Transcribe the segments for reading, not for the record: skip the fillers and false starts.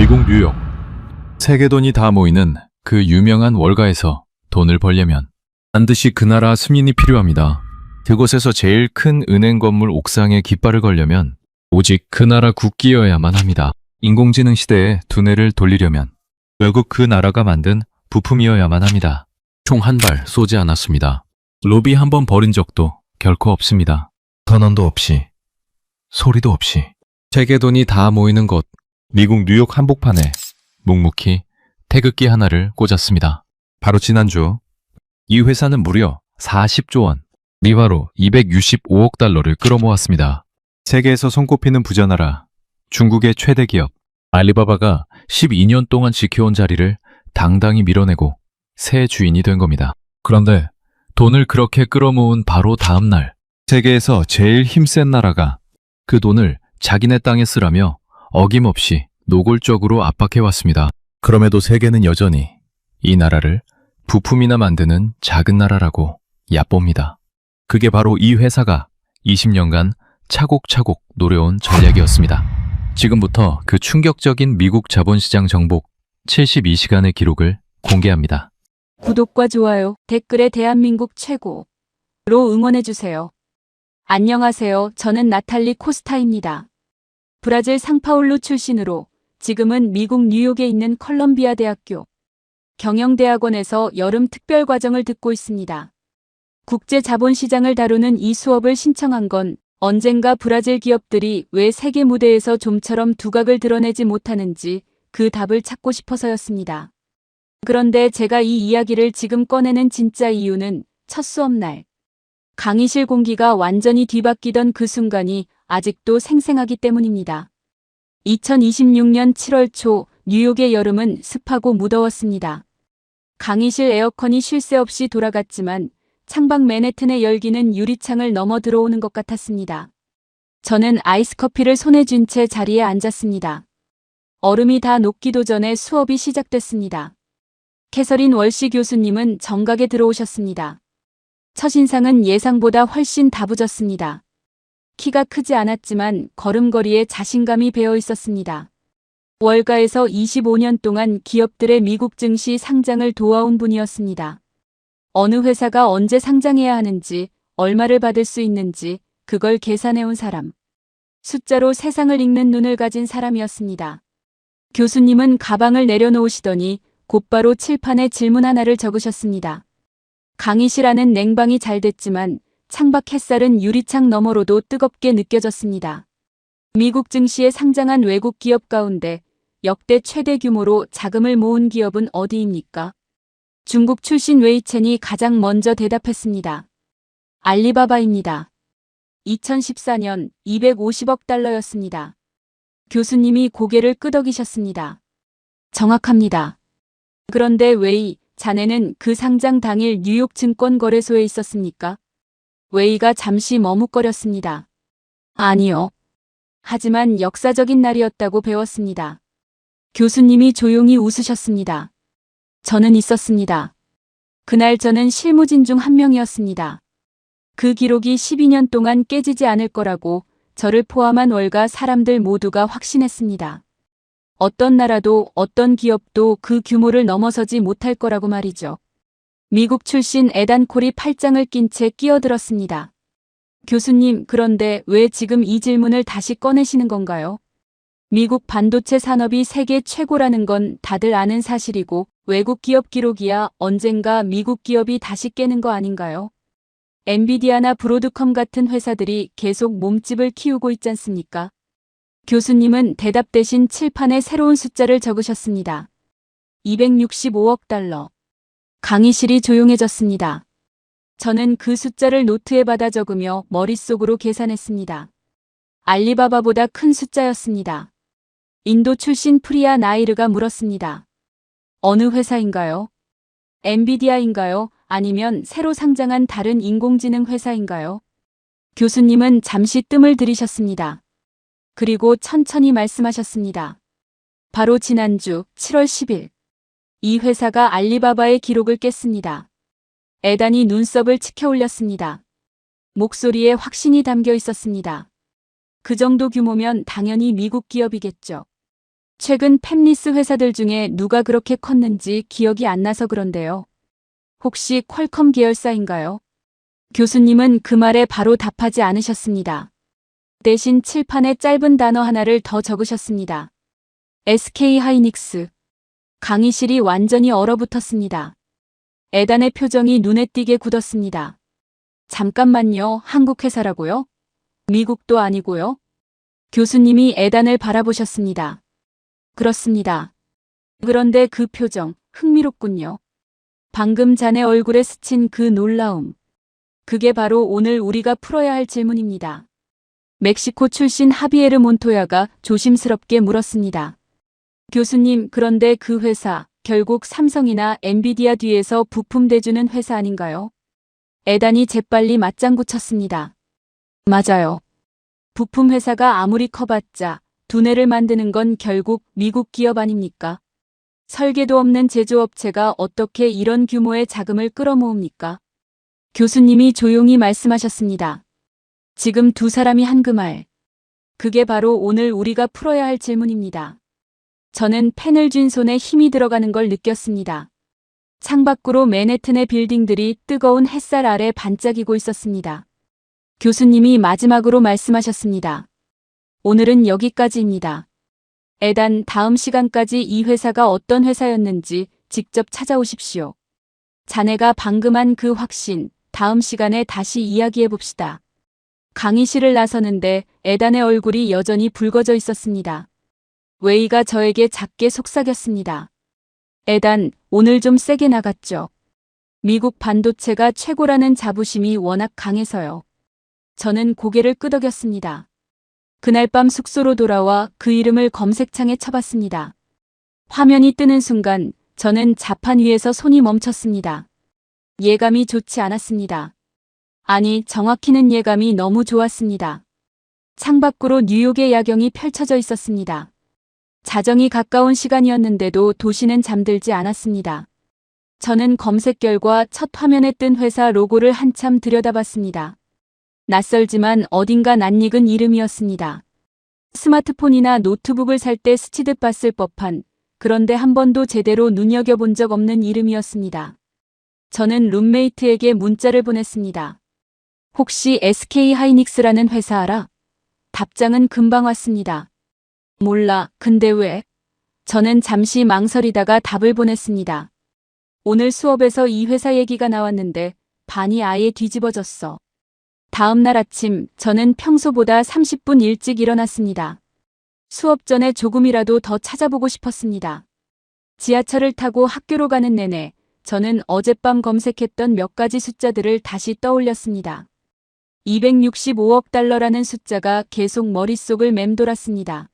미국 뉴욕. 세계 돈이 다 모이는 그 유명한 월가에서 돈을 벌려면 반드시 그 나라 승인이 필요합니다. 그곳에서 제일 큰 은행 건물 옥상에 깃발을 걸려면 오직 그 나라 국기여야만 합니다. 인공지능 시대에 두뇌를 돌리려면 결국 그 나라가 만든 부품이어야만 합니다. 총 한 발 쏘지 않았습니다. 로비 한 번 벌인 적도 결코 없습니다. 선언도 없이, 소리도 없이. 세계 돈이 다 모이는 곳, 미국 뉴욕 한복판에 묵묵히 태극기 하나를 꽂았습니다. 바로 지난주 이 회사는 무려 40조 원, 미화로 265억 달러를 끌어모았습니다. 세계에서 손꼽히는 부자나라, 중국의 최대 기업 알리바바가 12년 동안 지켜온 자리를 당당히 밀어내고 새 주인이 된 겁니다. 그런데 돈을 그렇게 끌어모은 바로 다음 날, 세계에서 제일 힘센 나라가 그 돈을 자기네 땅에 쓰라며 어김없이 노골적으로 압박해왔습니다. 그럼에도 세계는 여전히 이 나라를 부품이나 만드는 작은 나라라고 얕봅니다. 그게 바로 이 회사가 20년간 차곡차곡 노려온 전략이었습니다. 지금부터 그 충격적인 미국 자본시장 정복 72시간의 기록을 공개합니다. 구독과 좋아요, 댓글에 대한민국 최고로 응원해주세요. 안녕하세요. 저는 나탈리 코스타입니다. 브라질 상파울루 출신으로 지금은 미국 뉴욕에 있는 컬럼비아 대학교 경영대학원에서 여름 특별과정을 듣고 있습니다. 국제 자본시장을 다루는 이 수업을 신청한 건 언젠가 브라질 기업들이 왜 세계 무대에서 좀처럼 두각을 드러내지 못하는지 그 답을 찾고 싶어서였습니다. 그런데 제가 이 이야기를 지금 꺼내는 진짜 이유는 첫 수업날 강의실 공기가 완전히 뒤바뀌던 그 순간이 아직도 생생하기 때문입니다. 2026년 7월 초 뉴욕의 여름은 습하고 무더웠습니다. 강의실 에어컨이 쉴 새 없이 돌아갔지만 창밖 맨해튼의 열기는 유리창을 넘어 들어오는 것 같았습니다. 저는 아이스커피를 손에 쥔 채 자리에 앉았습니다. 얼음이 다 녹기도 전에 수업이 시작됐습니다. 캐서린 월시 교수님은 정각에 들어오셨습니다. 첫인상은 예상보다 훨씬 다부졌습니다. 키가 크지 않았지만 걸음걸이에 자신감이 배어 있었습니다. 월가에서 25년 동안 기업들의 미국 증시 상장을 도와온 분이었습니다. 어느 회사가 언제 상장해야 하는지, 얼마를 받을 수 있는지 그걸 계산해온 사람. 숫자로 세상을 읽는 눈을 가진 사람이었습니다. 교수님은 가방을 내려놓으시더니 곧바로 칠판에 질문 하나를 적으셨습니다. 강의실 안은 냉방이 잘 됐지만 창밖 햇살은 유리창 너머로도 뜨겁게 느껴졌습니다. 미국 증시에 상장한 외국 기업 가운데 역대 최대 규모로 자금을 모은 기업은 어디입니까? 중국 출신 웨이첸이 가장 먼저 대답했습니다. 알리바바입니다. 2014년 250억 달러였습니다. 교수님이 고개를 끄덕이셨습니다. 정확합니다. 그런데 웨이, 자네는 그 상장 당일 뉴욕 증권거래소에 있었습니까? 웨이가 잠시 머뭇거렸습니다. 아니요. 하지만 역사적인 날이었다고 배웠습니다. 교수님이 조용히 웃으셨습니다. 저는 있었습니다. 그날 저는 실무진 중 한 명이었습니다. 그 기록이 12년 동안 깨지지 않을 거라고 저를 포함한 월가 사람들 모두가 확신했습니다. 어떤 나라도 어떤 기업도 그 규모를 넘어서지 못할 거라고 말이죠. 미국 출신 에단 콜이 팔짱을 낀 채 끼어들었습니다. 교수님, 그런데 왜 지금 이 질문을 다시 꺼내시는 건가요? 미국 반도체 산업이 세계 최고라는 건 다들 아는 사실이고 외국 기업 기록이야 언젠가 미국 기업이 다시 깨는 거 아닌가요? 엔비디아나 브로드컴 같은 회사들이 계속 몸집을 키우고 있지 않습니까? 교수님은 대답 대신 칠판에 새로운 숫자를 적으셨습니다. 265억 달러. 강의실이 조용해졌습니다. 저는 그 숫자를 노트에 받아 적으며 머릿속으로 계산했습니다. 알리바바보다 큰 숫자였습니다. 인도 출신 프리아 나이르가 물었습니다. 어느 회사인가요? 엔비디아인가요? 아니면 새로 상장한 다른 인공지능 회사인가요? 교수님은 잠시 뜸을 들이셨습니다. 그리고 천천히 말씀하셨습니다. 바로 지난주 7월 10일. 이 회사가 알리바바의 기록을 깼습니다. 에단이 눈썹을 치켜 올렸습니다. 목소리에 확신이 담겨 있었습니다. 그 정도 규모면 당연히 미국 기업이겠죠. 최근 팹리스 회사들 중에 누가 그렇게 컸는지 기억이 안 나서 그런데요. 혹시 퀄컴 계열사인가요? 교수님은 그 말에 바로 답하지 않으셨습니다. 대신 칠판에 짧은 단어 하나를 더 적으셨습니다. SK 하이닉스. 강의실이 완전히 얼어붙었습니다. 에단의 표정이 눈에 띄게 굳었습니다. 잠깐만요, 한국 회사라고요? 미국도 아니고요? 교수님이 에단을 바라보셨습니다. 그렇습니다. 그런데 그 표정, 흥미롭군요. 방금 자네 얼굴에 스친 그 놀라움. 그게 바로 오늘 우리가 풀어야 할 질문입니다. 멕시코 출신 하비에르 몬토야가 조심스럽게 물었습니다. 교수님, 그런데 그 회사, 결국 삼성이나 엔비디아 뒤에서 부품 대주는 회사 아닌가요? 에단이 재빨리 맞장구 쳤습니다. 맞아요. 부품 회사가 아무리 커봤자 두뇌를 만드는 건 결국 미국 기업 아닙니까? 설계도 없는 제조업체가 어떻게 이런 규모의 자금을 끌어모읍니까? 교수님이 조용히 말씀하셨습니다. 지금 두 사람이 한 그 말. 그게 바로 오늘 우리가 풀어야 할 질문입니다. 저는 펜을 쥔 손에 힘이 들어가는 걸 느꼈습니다. 창밖으로 맨해튼의 빌딩들이 뜨거운 햇살 아래 반짝이고 있었습니다. 교수님이 마지막으로 말씀하셨습니다. 오늘은 여기까지입니다. 에단, 다음 시간까지 이 회사가 어떤 회사였는지 직접 찾아오십시오. 자네가 방금 한 그 확신, 다음 시간에 다시 이야기해 봅시다. 강의실을 나서는데 에단의 얼굴이 여전히 붉어져 있었습니다. 웨이가 저에게 작게 속삭였습니다. 에단, 오늘 좀 세게 나갔죠. 미국 반도체가 최고라는 자부심이 워낙 강해서요. 저는 고개를 끄덕였습니다. 그날 밤 숙소로 돌아와 그 이름을 검색창에 쳐봤습니다. 화면이 뜨는 순간 저는 자판 위에서 손이 멈췄습니다. 예감이 좋지 않았습니다. 아니, 정확히는 예감이 너무 좋았습니다. 창밖으로 뉴욕의 야경이 펼쳐져 있었습니다. 자정이 가까운 시간이었는데도 도시는 잠들지 않았습니다. 저는 검색 결과 첫 화면에 뜬 회사 로고를 한참 들여다봤습니다. 낯설지만 어딘가 낯익은 이름이었습니다. 스마트폰이나 노트북을 살 때 스치듯 봤을 법한, 그런데 한 번도 제대로 눈여겨본 적 없는 이름이었습니다. 저는 룸메이트에게 문자를 보냈습니다. 혹시 SK 하이닉스라는 회사 알아? 답장은 금방 왔습니다. 몰라, 근데 왜? 저는 잠시 망설이다가 답을 보냈습니다. 오늘 수업에서 이 회사 얘기가 나왔는데 반이 아예 뒤집어졌어. 다음 날 아침 저는 평소보다 30분 일찍 일어났습니다. 수업 전에 조금이라도 더 찾아보고 싶었습니다. 지하철을 타고 학교로 가는 내내 저는 어젯밤 검색했던 몇 가지 숫자들을 다시 떠올렸습니다. 265억 달러라는 숫자가 계속 머릿속을 맴돌았습니다.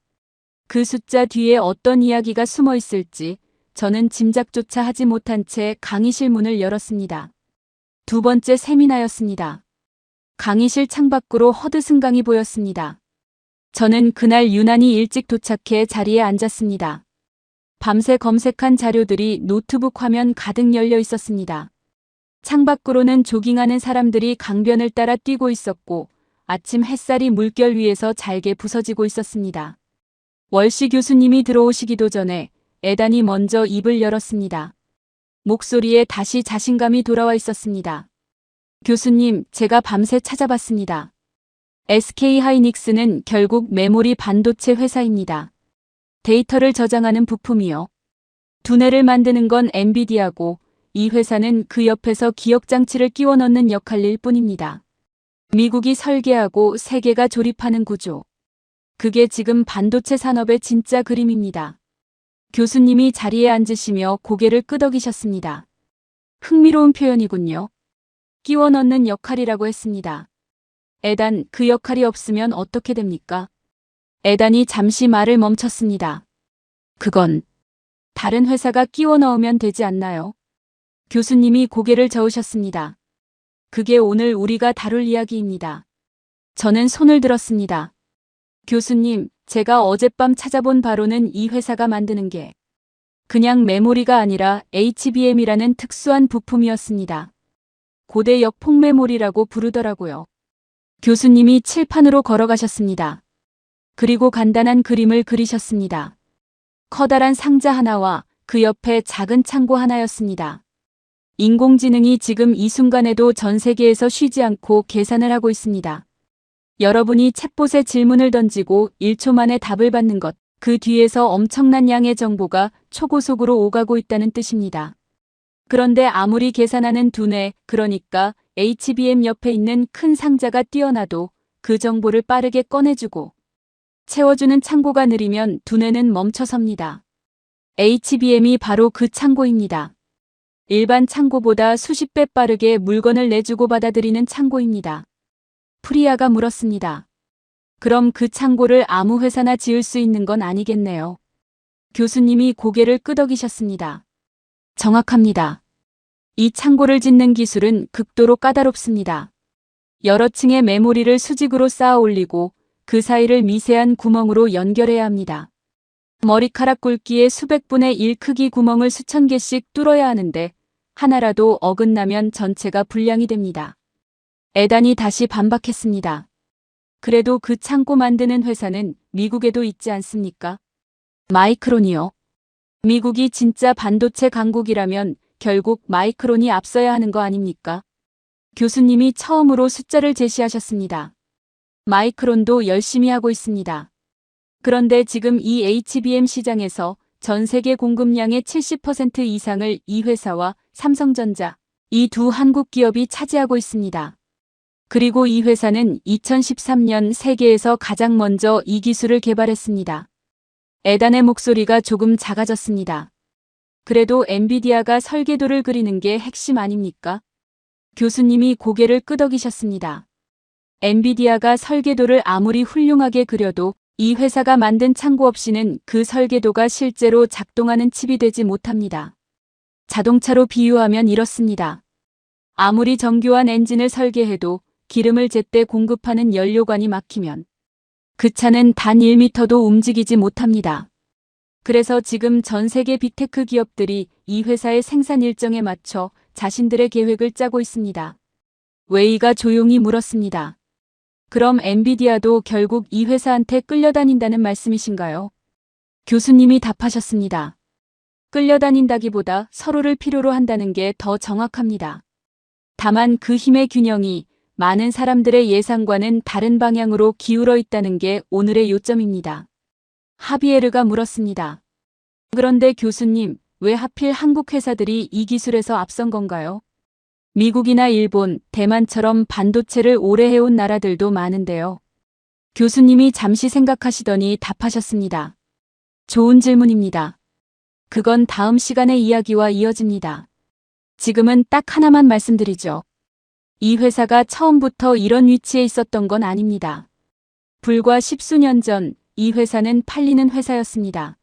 그 숫자 뒤에 어떤 이야기가 숨어 있을지 저는 짐작조차 하지 못한 채 강의실 문을 열었습니다. 두 번째 세미나였습니다. 강의실 창밖으로 허드슨강이 보였습니다. 저는 그날 유난히 일찍 도착해 자리에 앉았습니다. 밤새 검색한 자료들이 노트북 화면 가득 열려 있었습니다. 창밖으로는 조깅하는 사람들이 강변을 따라 뛰고 있었고 아침 햇살이 물결 위에서 잘게 부서지고 있었습니다. 월시 교수님이 들어오시기도 전에 에단이 먼저 입을 열었습니다. 목소리에 다시 자신감이 돌아와 있었습니다. 교수님, 제가 밤새 찾아봤습니다. SK 하이닉스는 결국 메모리 반도체 회사입니다. 데이터를 저장하는 부품이요. 두뇌를 만드는 건 엔비디아고 이 회사는 그 옆에서 기억장치를 끼워 넣는 역할일 뿐입니다. 미국이 설계하고 세계가 조립하는 구조. 그게 지금 반도체 산업의 진짜 그림입니다. 교수님이 자리에 앉으시며 고개를 끄덕이셨습니다. 흥미로운 표현이군요. 끼워 넣는 역할이라고 했습니다. 에단, 그 역할이 없으면 어떻게 됩니까? 에단이 잠시 말을 멈췄습니다. 그건 다른 회사가 끼워 넣으면 되지 않나요? 교수님이 고개를 저으셨습니다. 그게 오늘 우리가 다룰 이야기입니다. 저는 손을 들었습니다. 교수님, 제가 어젯밤 찾아본 바로는 이 회사가 만드는 게 그냥 메모리가 아니라 HBM이라는 특수한 부품이었습니다. 고대역 폭메모리라고 부르더라고요. 교수님이 칠판으로 걸어가셨습니다. 그리고 간단한 그림을 그리셨습니다. 커다란 상자 하나와 그 옆에 작은 창고 하나였습니다. 인공지능이 지금 이 순간에도 전 세계에서 쉬지 않고 계산을 하고 있습니다. 여러분이 챗봇에 질문을 던지고 1초 만에 답을 받는 것, 그 뒤에서 엄청난 양의 정보가 초고속으로 오가고 있다는 뜻입니다. 그런데 아무리 계산하는 두뇌, 그러니까 HBM 옆에 있는 큰 상자가 뛰어나도 그 정보를 빠르게 꺼내주고 채워주는 창고가 느리면 두뇌는 멈춰섭니다. HBM이 바로 그 창고입니다. 일반 창고보다 수십 배 빠르게 물건을 내주고 받아들이는 창고입니다. 프리아가 물었습니다. 그럼 그 창고를 아무 회사나 지을 수 있는 건 아니겠네요. 교수님이 고개를 끄덕이셨습니다. 정확합니다. 이 창고를 짓는 기술은 극도로 까다롭습니다. 여러 층의 메모리를 수직으로 쌓아 올리고 그 사이를 미세한 구멍으로 연결해야 합니다. 머리카락 굵기의 수백 분의 1 크기 구멍을 수천 개씩 뚫어야 하는데 하나라도 어긋나면 전체가 불량이 됩니다. 에단이 다시 반박했습니다. 그래도 그 창고 만드는 회사는 미국에도 있지 않습니까? 마이크론이요. 미국이 진짜 반도체 강국이라면 결국 마이크론이 앞서야 하는 거 아닙니까? 교수님이 처음으로 숫자를 제시하셨습니다. 마이크론도 열심히 하고 있습니다. 그런데 지금 이 HBM 시장에서 전 세계 공급량의 70% 이상을 이 회사와 삼성전자, 이 두 한국 기업이 차지하고 있습니다. 그리고 이 회사는 2013년 세계에서 가장 먼저 이 기술을 개발했습니다. 에단의 목소리가 조금 작아졌습니다. 그래도 엔비디아가 설계도를 그리는 게 핵심 아닙니까? 교수님이 고개를 끄덕이셨습니다. 엔비디아가 설계도를 아무리 훌륭하게 그려도 이 회사가 만든 창고 없이는 그 설계도가 실제로 작동하는 칩이 되지 못합니다. 자동차로 비유하면 이렇습니다. 아무리 정교한 엔진을 설계해도 기름을 제때 공급하는 연료관이 막히면 그 차는 단 1m도 움직이지 못합니다. 그래서 지금 전 세계 빅테크 기업들이 이 회사의 생산 일정에 맞춰 자신들의 계획을 짜고 있습니다. 웨이가 조용히 물었습니다. 그럼 엔비디아도 결국 이 회사한테 끌려다닌다는 말씀이신가요? 교수님이 답하셨습니다. 끌려다닌다기보다 서로를 필요로 한다는 게 더 정확합니다. 다만 그 힘의 균형이 많은 사람들의 예상과는 다른 방향으로 기울어 있다는 게 오늘의 요점입니다. 하비에르가 물었습니다. 그런데 교수님, 왜 하필 한국 회사들이 이 기술에서 앞선 건가요? 미국이나 일본, 대만처럼 반도체를 오래 해온 나라들도 많은데요. 교수님이 잠시 생각하시더니 답하셨습니다. 좋은 질문입니다. 그건 다음 시간의 이야기와 이어집니다. 지금은 딱 하나만 말씀드리죠. 이 회사가 처음부터 이런 위치에 있었던 건 아닙니다. 불과 10수년 전 이 회사는 팔리는 회사였습니다.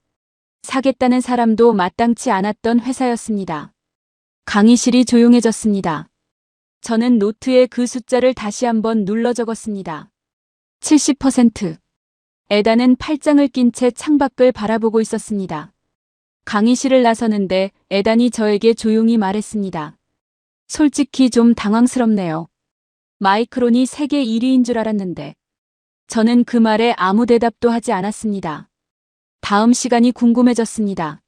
사겠다는 사람도 마땅치 않았던 회사였습니다. 강의실이 조용해졌습니다. 저는 노트에 그 숫자를 다시 한번 눌러 적었습니다. 70%. 에단은 팔짱을 낀 채 창밖을 바라보고 있었습니다. 강의실을 나서는데 에단이 저에게 조용히 말했습니다. 솔직히 좀 당황스럽네요. 마이크론이 세계 1위인 줄 알았는데. 저는 그 말에 아무 대답도 하지 않았습니다. 다음 시간이 궁금해졌습니다.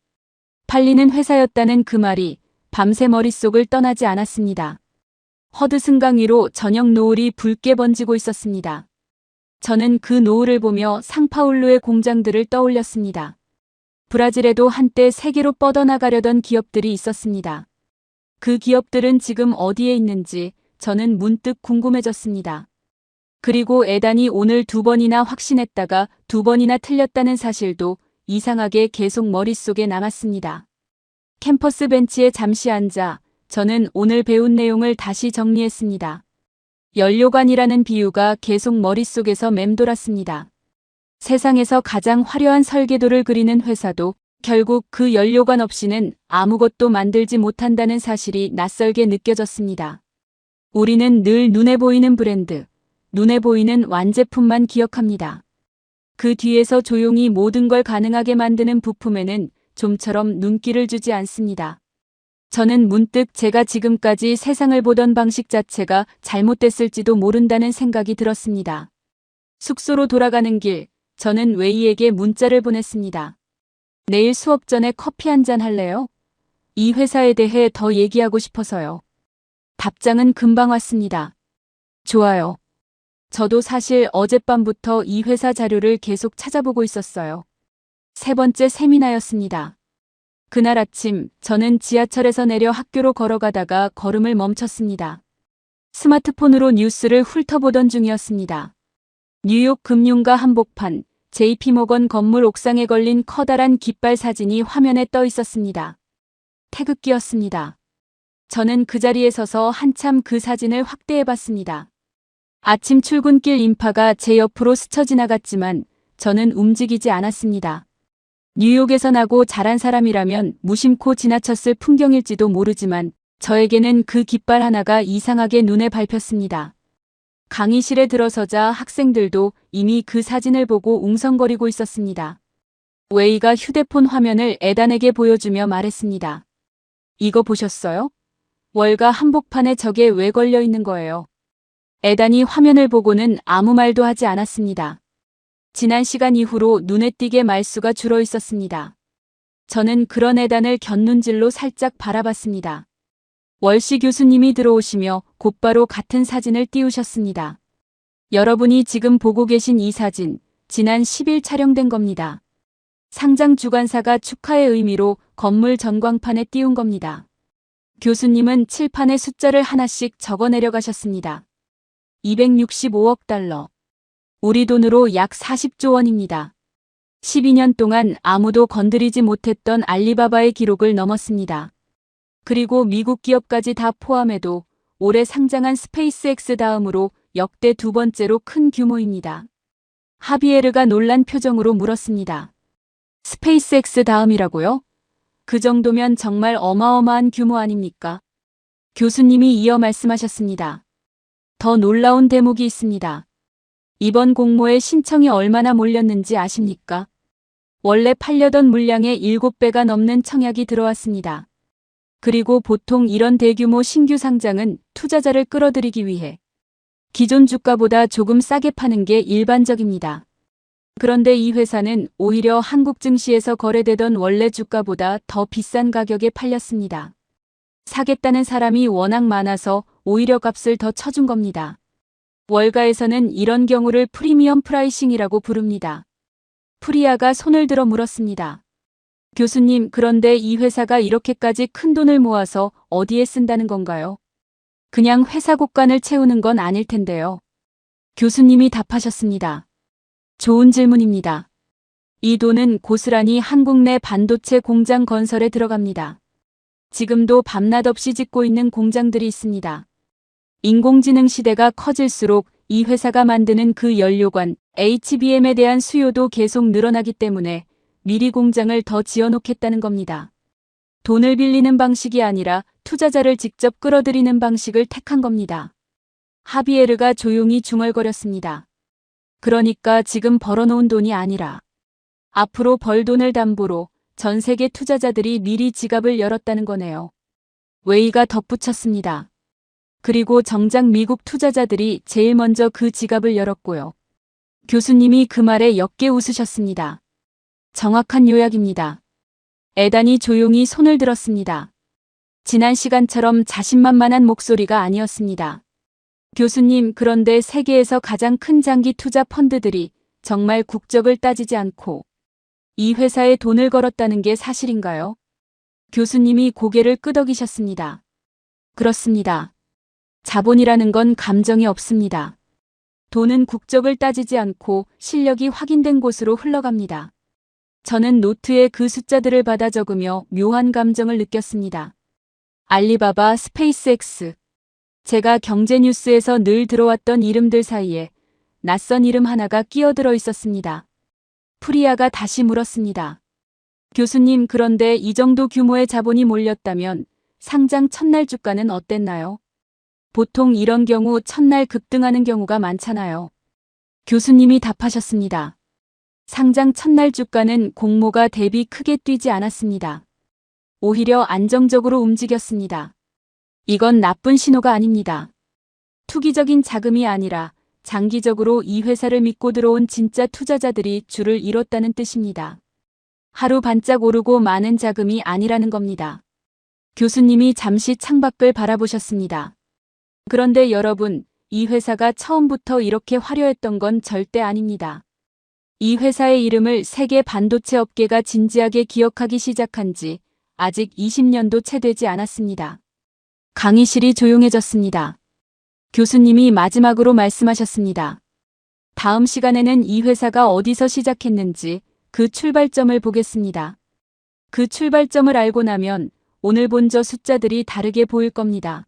팔리는 회사였다는 그 말이 밤새 머릿속을 떠나지 않았습니다. 허드슨강 위로 저녁 노을이 붉게 번지고 있었습니다. 저는 그 노을을 보며 상파울루의 공장들을 떠올렸습니다. 브라질에도 한때 세계로 뻗어나가려던 기업들이 있었습니다. 그 기업들은 지금 어디에 있는지 저는 문득 궁금해졌습니다. 그리고 에단이 오늘 2번이나 확신했다가 2번이나 틀렸다는 사실도 이상하게 계속 머릿속에 남았습니다. 캠퍼스 벤치에 잠시 앉아 저는 오늘 배운 내용을 다시 정리했습니다. 연료관이라는 비유가 계속 머릿속에서 맴돌았습니다. 세상에서 가장 화려한 설계도를 그리는 회사도 결국 그 연료관 없이는 아무것도 만들지 못한다는 사실이 낯설게 느껴졌습니다. 우리는 늘 눈에 보이는 브랜드, 눈에 보이는 완제품만 기억합니다. 그 뒤에서 조용히 모든 걸 가능하게 만드는 부품에는 좀처럼 눈길을 주지 않습니다. 저는 문득 제가 지금까지 세상을 보던 방식 자체가 잘못됐을지도 모른다는 생각이 들었습니다. 숙소로 돌아가는 길, 저는 웨이에게 문자를 보냈습니다. 내일 수업 전에 커피 한잔 할래요? 이 회사에 대해 더 얘기하고 싶어서요. 답장은 금방 왔습니다. 좋아요. 저도 사실 어젯밤부터 이 회사 자료를 계속 찾아보고 있었어요. 세 번째 세미나였습니다. 그날 아침 저는 지하철에서 내려 학교로 걸어가다가 걸음을 멈췄습니다. 스마트폰으로 뉴스를 훑어보던 중이었습니다. 뉴욕 금융가 한복판, JP모건 건물 옥상에 걸린 커다란 깃발 사진이 화면에 떠 있었습니다. 태극기였습니다. 저는 그 자리에 서서 한참 그 사진을 확대해봤습니다. 아침 출근길 인파가 제 옆으로 스쳐 지나갔지만 저는 움직이지 않았습니다. 뉴욕에서 나고 자란 사람이라면 무심코 지나쳤을 풍경일지도 모르지만 저에게는 그 깃발 하나가 이상하게 눈에 밟혔습니다. 강의실에 들어서자 학생들도 이미 그 사진을 보고 웅성거리고 있었습니다. 웨이가 휴대폰 화면을 에단에게 보여주며 말했습니다. 이거 보셨어요? 월가 한복판에 저게 왜 걸려 있는 거예요? 에단이 화면을 보고는 아무 말도 하지 않았습니다. 지난 시간 이후로 눈에 띄게 말수가 줄어 있었습니다. 저는 그런 에단을 곁눈질로 살짝 바라봤습니다. 월시 교수님이 들어오시며 곧바로 같은 사진을 띄우셨습니다. 여러분이 지금 보고 계신 이 사진, 지난 10일 촬영된 겁니다. 상장 주관사가 축하의 의미로 건물 전광판에 띄운 겁니다. 교수님은 칠판에 숫자를 하나씩 적어 내려가셨습니다. 265억 달러. 우리 돈으로 약 40조 원입니다. 12년 동안 아무도 건드리지 못했던 알리바바의 기록을 넘었습니다. 그리고 미국 기업까지 다 포함해도 올해 상장한 스페이스X 다음으로 역대 두 번째로 큰 규모입니다. 하비에르가 놀란 표정으로 물었습니다. 스페이스X 다음이라고요? 그 정도면 정말 어마어마한 규모 아닙니까? 교수님이 이어 말씀하셨습니다. 더 놀라운 대목이 있습니다. 이번 공모에 신청이 얼마나 몰렸는지 아십니까? 원래 팔려던 물량의 7배가 넘는 청약이 들어왔습니다. 그리고 보통 이런 대규모 신규 상장은 투자자를 끌어들이기 위해 기존 주가보다 조금 싸게 파는 게 일반적입니다. 그런데 이 회사는 오히려 한국 증시에서 거래되던 원래 주가보다 더 비싼 가격에 팔렸습니다. 사겠다는 사람이 워낙 많아서 오히려 값을 더 쳐준 겁니다. 월가에서는 이런 경우를 프리미엄 프라이싱이라고 부릅니다. 프리아가 손을 들어 물었습니다. 교수님, 그런데 이 회사가 이렇게까지 큰 돈을 모아서 어디에 쓴다는 건가요? 그냥 회사 곳간을 채우는 건 아닐 텐데요. 교수님이 답하셨습니다. 좋은 질문입니다. 이 돈은 고스란히 한국 내 반도체 공장 건설에 들어갑니다. 지금도 밤낮 없이 짓고 있는 공장들이 있습니다. 인공지능 시대가 커질수록 이 회사가 만드는 그 연료관 HBM에 대한 수요도 계속 늘어나기 때문에 미리 공장을 더 지어놓겠다는 겁니다. 돈을 빌리는 방식이 아니라 투자자를 직접 끌어들이는 방식을 택한 겁니다. 하비에르가 조용히 중얼거렸습니다. 그러니까 지금 벌어놓은 돈이 아니라 앞으로 벌 돈을 담보로 전 세계 투자자들이 미리 지갑을 열었다는 거네요. 웨이가 덧붙였습니다. 그리고 정작 미국 투자자들이 제일 먼저 그 지갑을 열었고요. 교수님이 그 말에 옅게 웃으셨습니다. 정확한 요약입니다. 에단이 조용히 손을 들었습니다. 지난 시간처럼 자신만만한 목소리가 아니었습니다. 교수님, 그런데 세계에서 가장 큰 장기 투자 펀드들이 정말 국적을 따지지 않고 이 회사에 돈을 걸었다는 게 사실인가요? 교수님이 고개를 끄덕이셨습니다. 그렇습니다. 자본이라는 건 감정이 없습니다. 돈은 국적을 따지지 않고 실력이 확인된 곳으로 흘러갑니다. 저는 노트에 그 숫자들을 받아 적으며 묘한 감정을 느꼈습니다. 알리바바, 스페이스X. 제가 경제 뉴스에서 늘 들어왔던 이름들 사이에 낯선 이름 하나가 끼어들어 있었습니다. 프리아가 다시 물었습니다. 교수님, 그런데 이 정도 규모의 자본이 몰렸다면 상장 첫날 주가는 어땠나요? 보통 이런 경우 첫날 급등하는 경우가 많잖아요. 교수님이 답하셨습니다. 상장 첫날 주가는 공모가 대비 크게 뛰지 않았습니다. 오히려 안정적으로 움직였습니다. 이건 나쁜 신호가 아닙니다. 투기적인 자금이 아니라 장기적으로 이 회사를 믿고 들어온 진짜 투자자들이 줄을 이뤘다는 뜻입니다. 하루 반짝 오르고 많은 자금이 아니라는 겁니다. 교수님이 잠시 창밖을 바라보셨습니다. 그런데 여러분, 이 회사가 처음부터 이렇게 화려했던 건 절대 아닙니다. 이 회사의 이름을 세계 반도체 업계가 진지하게 기억하기 시작한 지 아직 20년도 채 되지 않았습니다. 강의실이 조용해졌습니다. 교수님이 마지막으로 말씀하셨습니다. 다음 시간에는 이 회사가 어디서 시작했는지 그 출발점을 보겠습니다. 그 출발점을 알고 나면 오늘 본 저 숫자들이 다르게 보일 겁니다.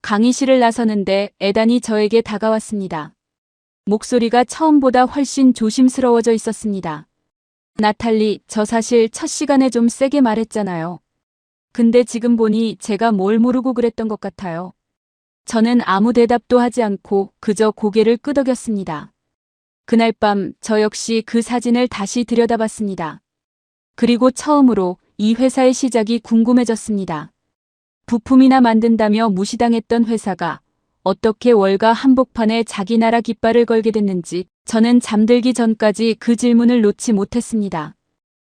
강의실을 나서는데 에단이 저에게 다가왔습니다. 목소리가 처음보다 훨씬 조심스러워져 있었습니다. 나탈리, 저 사실 첫 시간에 좀 세게 말했잖아요. 근데 지금 보니 제가 뭘 모르고 그랬던 것 같아요. 저는 아무 대답도 하지 않고 그저 고개를 끄덕였습니다. 그날 밤 저 역시 그 사진을 다시 들여다봤습니다. 그리고 처음으로 이 회사의 시작이 궁금해졌습니다. 부품이나 만든다며 무시당했던 회사가 어떻게 월가 한복판에 자기 나라 깃발을 걸게 됐는지 저는 잠들기 전까지 그 질문을 놓지 못했습니다.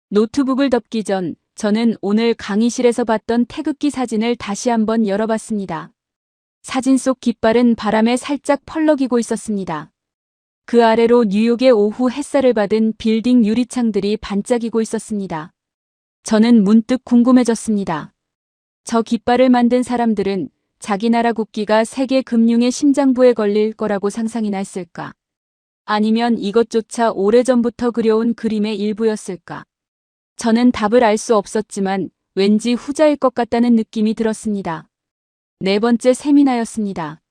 노트북을 덮기 전 저는 오늘 강의실에서 봤던 태극기 사진을 다시 한번 열어봤습니다. 사진 속 깃발은 바람에 살짝 펄럭이고 있었습니다. 그 아래로 뉴욕의 오후 햇살을 받은 빌딩 유리창들이 반짝이고 있었습니다. 저는 문득 궁금해졌습니다. 저 깃발을 만든 사람들은 자기 나라 국기가 세계 금융의 심장부에 걸릴 거라고 상상이나 했을까? 아니면 이것조차 오래전부터 그려온 그림의 일부였을까? 저는 답을 알 수 없었지만 왠지 후자일 것 같다는 느낌이 들었습니다. 네 번째 세미나였습니다.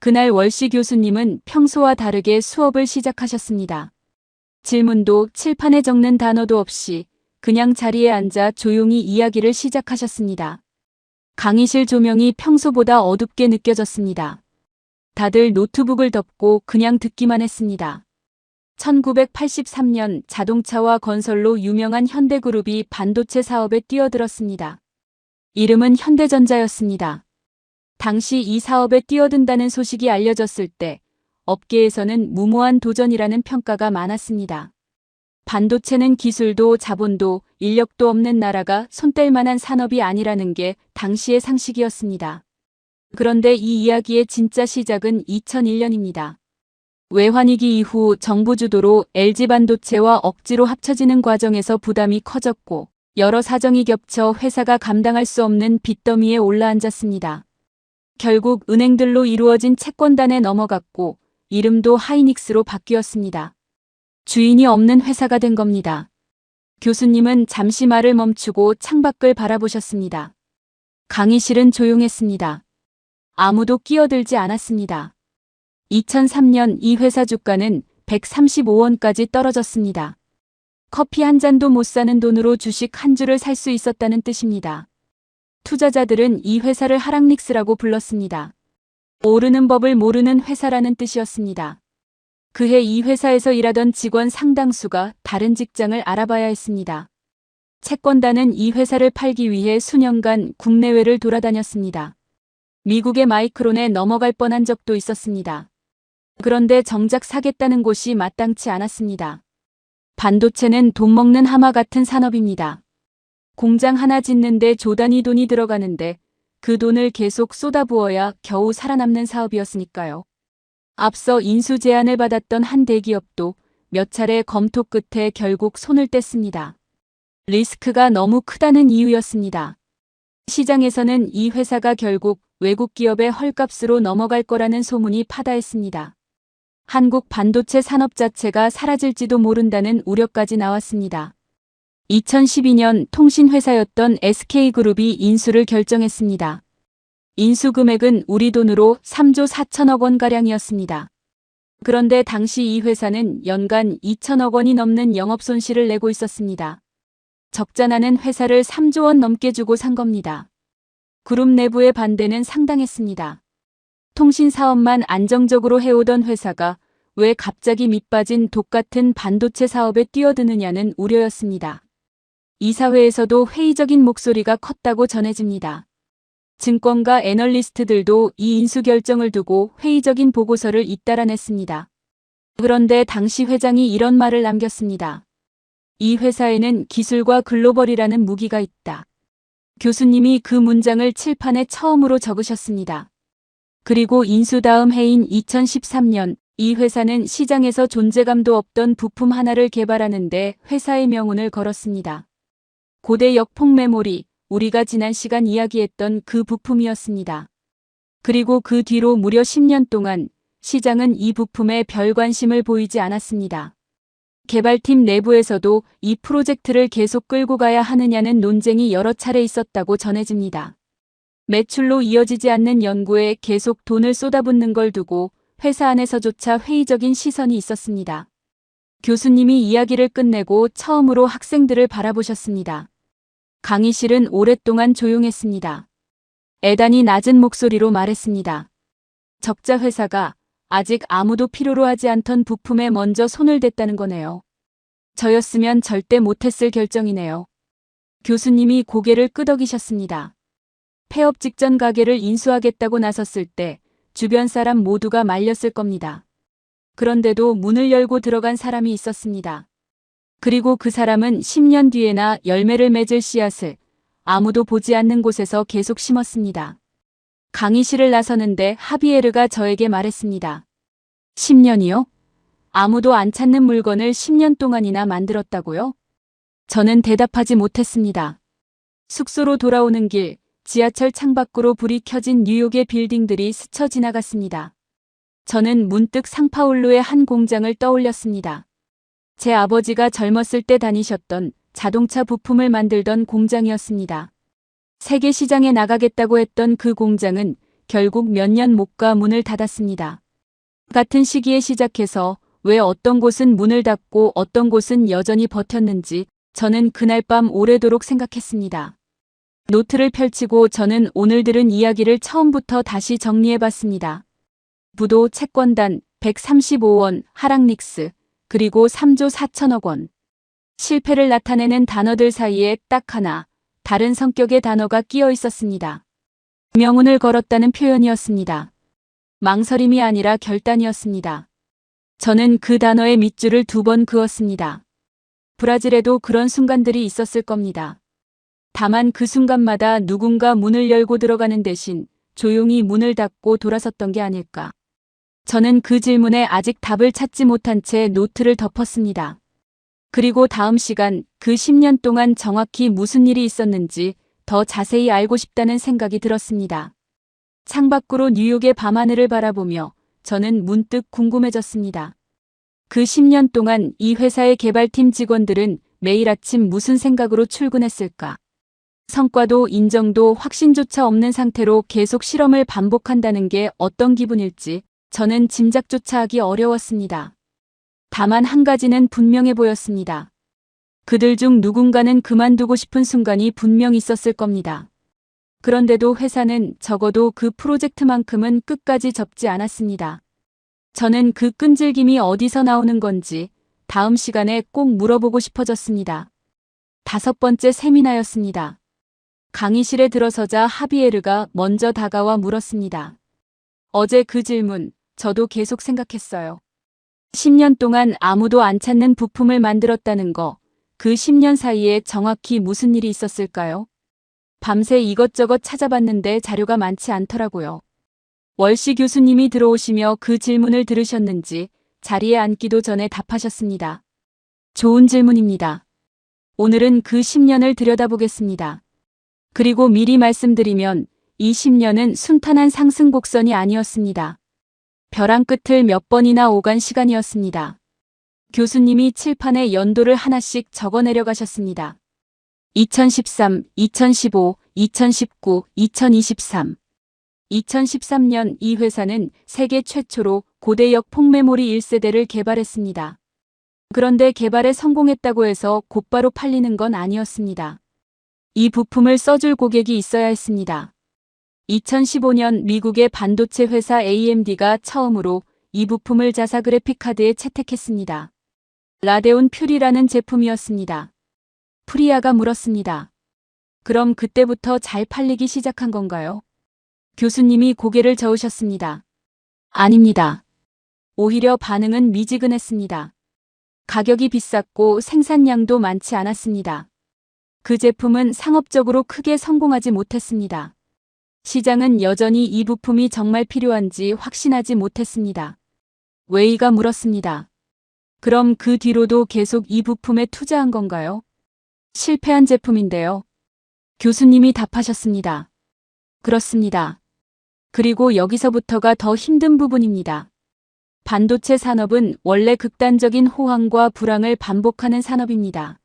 그날 월시 교수님은 평소와 다르게 수업을 시작하셨습니다. 질문도 칠판에 적는 단어도 없이 그냥 자리에 앉아 조용히 이야기를 시작하셨습니다. 강의실 조명이 평소보다 어둡게 느껴졌습니다. 다들 노트북을 덮고 그냥 듣기만 했습니다. 1983년 자동차와 건설로 유명한 현대그룹이 반도체 사업에 뛰어들었습니다. 이름은 현대전자였습니다. 당시 이 사업에 뛰어든다는 소식이 알려졌을 때 업계에서는 무모한 도전이라는 평가가 많았습니다. 반도체는 기술도 자본도 인력도 없는 나라가 손댈 만한 산업이 아니라는 게 당시의 상식이었습니다. 그런데 이 이야기의 진짜 시작은 2001년입니다. 외환위기 이후 정부 주도로 LG반도체와 억지로 합쳐지는 과정에서 부담이 커졌고 여러 사정이 겹쳐 회사가 감당할 수 없는 빚더미에 올라앉았습니다. 결국 은행들로 이루어진 채권단에 넘어갔고 이름도 하이닉스로 바뀌었습니다. 주인이 없는 회사가 된 겁니다. 교수님은 잠시 말을 멈추고 창밖을 바라보셨습니다. 강의실은 조용했습니다. 아무도 끼어들지 않았습니다. 2003년 이 회사 주가는 135원까지 떨어졌습니다. 커피 한 잔도 못 사는 돈으로 주식 한 주를 살 수 있었다는 뜻입니다. 투자자들은 이 회사를 하락닉스라고 불렀습니다. 오르는 법을 모르는 회사라는 뜻이었습니다. 그해 이 회사에서 일하던 직원 상당수가 다른 직장을 알아봐야 했습니다. 채권단은 이 회사를 팔기 위해 수년간 국내외를 돌아다녔습니다. 미국의 마이크론에 넘어갈 뻔한 적도 있었습니다. 그런데 정작 사겠다는 곳이 마땅치 않았습니다. 반도체는 돈 먹는 하마 같은 산업입니다. 공장 하나 짓는데 조단위 돈이 들어가는데 그 돈을 계속 쏟아부어야 겨우 살아남는 사업이었으니까요. 앞서 인수 제안을 받았던 한 대기업도 몇 차례 검토 끝에 결국 손을 뗐습니다. 리스크가 너무 크다는 이유였습니다. 시장에서는 이 회사가 결국 외국 기업의 헐값으로 넘어갈 거라는 소문이 파다했습니다. 한국 반도체 산업 자체가 사라질지도 모른다는 우려까지 나왔습니다. 2012년 통신회사였던 SK그룹이 인수를 결정했습니다. 인수 금액은 우리 돈으로 3조 4천억 원가량이었습니다. 그런데 당시 이 회사는 연간 2천억 원이 넘는 영업손실을 내고 있었습니다. 적자 나는 회사를 3조 원 넘게 주고 산 겁니다. 그룹 내부의 반대는 상당했습니다. 통신 사업만 안정적으로 해오던 회사가 왜 갑자기 밑빠진 독 같은 반도체 사업에 뛰어드느냐는 우려였습니다. 이사회에서도 회의적인 목소리가 컸다고 전해집니다. 증권가 애널리스트들도 이 인수 결정을 두고 회의적인 보고서를 잇따라 냈습니다. 그런데 당시 회장이 이런 말을 남겼습니다. 이 회사에는 기술과 글로벌이라는 무기가 있다. 교수님이 그 문장을 칠판에 처음으로 적으셨습니다. 그리고 인수 다음 해인 2013년 이 회사는 시장에서 존재감도 없던 부품 하나를 개발하는데 회사의 명운을 걸었습니다. 고대 역폭 메모리, 우리가 지난 시간 이야기했던 그 부품이었습니다. 그리고 그 뒤로 무려 10년 동안 시장은 이 부품에 별 관심을 보이지 않았습니다. 개발팀 내부에서도 이 프로젝트를 계속 끌고 가야 하느냐는 논쟁이 여러 차례 있었다고 전해집니다. 매출로 이어지지 않는 연구에 계속 돈을 쏟아붓는 걸 두고 회사 안에서조차 회의적인 시선이 있었습니다. 교수님이 이야기를 끝내고 처음으로 학생들을 바라보셨습니다. 강의실은 오랫동안 조용했습니다. 애단이 낮은 목소리로 말했습니다. 적자 회사가 아직 아무도 필요로 하지 않던 부품에 먼저 손을 댔다는 거네요. 저였으면 절대 못했을 결정이네요. 교수님이 고개를 끄덕이셨습니다. 폐업 직전 가게를 인수하겠다고 나섰을 때 주변 사람 모두가 말렸을 겁니다. 그런데도 문을 열고 들어간 사람이 있었습니다. 그리고 그 사람은 10년 뒤에나 열매를 맺을 씨앗을 아무도 보지 않는 곳에서 계속 심었습니다. 강의실을 나서는데 하비에르가 저에게 말했습니다. 10년이요? 아무도 안 찾는 물건을 10년 동안이나 만들었다고요? 저는 대답하지 못했습니다. 숙소로 돌아오는 길, 지하철 창밖으로 불이 켜진 뉴욕의 빌딩들이 스쳐 지나갔습니다. 저는 문득 상파울루의 한 공장을 떠올렸습니다. 제 아버지가 젊었을 때 다니셨던 자동차 부품을 만들던 공장이었습니다. 세계 시장에 나가겠다고 했던 그 공장은 결국 몇 년 못 가 문을 닫았습니다. 같은 시기에 시작해서 왜 어떤 곳은 문을 닫고 어떤 곳은 여전히 버텼는지 저는 그날 밤 오래도록 생각했습니다. 노트를 펼치고 저는 오늘 들은 이야기를 처음부터 다시 정리해봤습니다. 부도 채권단 135원 하락닉스 그리고 3조 4천억 원. 실패를 나타내는 단어들 사이에 딱 하나 다른 성격의 단어가 끼어 있었습니다. 명운을 걸었다는 표현이었습니다. 망설임이 아니라 결단이었습니다. 저는 그 단어의 밑줄을 2번 그었습니다. 브라질에도 그런 순간들이 있었을 겁니다. 다만 그 순간마다 누군가 문을 열고 들어가는 대신 조용히 문을 닫고 돌아섰던 게 아닐까. 저는 그 질문에 아직 답을 찾지 못한 채 노트를 덮었습니다. 그리고 다음 시간 그 10년 동안 정확히 무슨 일이 있었는지 더 자세히 알고 싶다는 생각이 들었습니다. 창밖으로 뉴욕의 밤하늘을 바라보며 저는 문득 궁금해졌습니다. 그 10년 동안 이 회사의 개발팀 직원들은 매일 아침 무슨 생각으로 출근했을까? 성과도 인정도 확신조차 없는 상태로 계속 실험을 반복한다는 게 어떤 기분일지 저는 짐작조차 하기 어려웠습니다. 다만 한 가지는 분명해 보였습니다. 그들 중 누군가는 그만두고 싶은 순간이 분명 있었을 겁니다. 그런데도 회사는 적어도 그 프로젝트만큼은 끝까지 접지 않았습니다. 저는 그 끈질김이 어디서 나오는 건지 다음 시간에 꼭 물어보고 싶어졌습니다. 5번째 세미나였습니다. 강의실에 들어서자 하비에르가 먼저 다가와 물었습니다. 어제 그 질문, 저도 계속 생각했어요. 10년 동안 아무도 안 찾는 부품을 만들었다는 거, 그 10년 사이에 정확히 무슨 일이 있었을까요? 밤새 이것저것 찾아봤는데 자료가 많지 않더라고요. 월시 교수님이 들어오시며 그 질문을 들으셨는지 자리에 앉기도 전에 답하셨습니다. 좋은 질문입니다. 오늘은 그 10년을 들여다보겠습니다. 그리고 미리 말씀드리면 이 10년은 순탄한 상승 곡선이 아니었습니다. 벼랑 끝을 몇 번이나 오간 시간이었습니다. 교수님이 칠판에 연도를 하나씩 적어 내려가셨습니다. 2013, 2015, 2019, 2023. 2013년 이 회사는 세계 최초로 고대역 폭메모리 1세대를 개발했습니다. 그런데 개발에 성공했다고 해서 곧바로 팔리는 건 아니었습니다. 이 부품을 써줄 고객이 있어야 했습니다. 2015년 미국의 반도체 회사 AMD가 처음으로 이 부품을 자사 그래픽 카드에 채택했습니다. 라데온 퓨리라는 제품이었습니다. 프리아가 물었습니다. 그럼 그때부터 잘 팔리기 시작한 건가요? 교수님이 고개를 저으셨습니다. 아닙니다. 오히려 반응은 미지근했습니다. 가격이 비쌌고 생산량도 많지 않았습니다. 그 제품은 상업적으로 크게 성공하지 못했습니다. 시장은 여전히 이 부품이 정말 필요한지 확신하지 못했습니다. 웨이가 물었습니다. 그럼 그 뒤로도 계속 이 부품에 투자한 건가요? 실패한 제품인데요. 교수님이 답하셨습니다. 그렇습니다. 그리고 여기서부터가 더 힘든 부분입니다. 반도체 산업은 원래 극단적인 호황과 불황을 반복하는 산업입니다.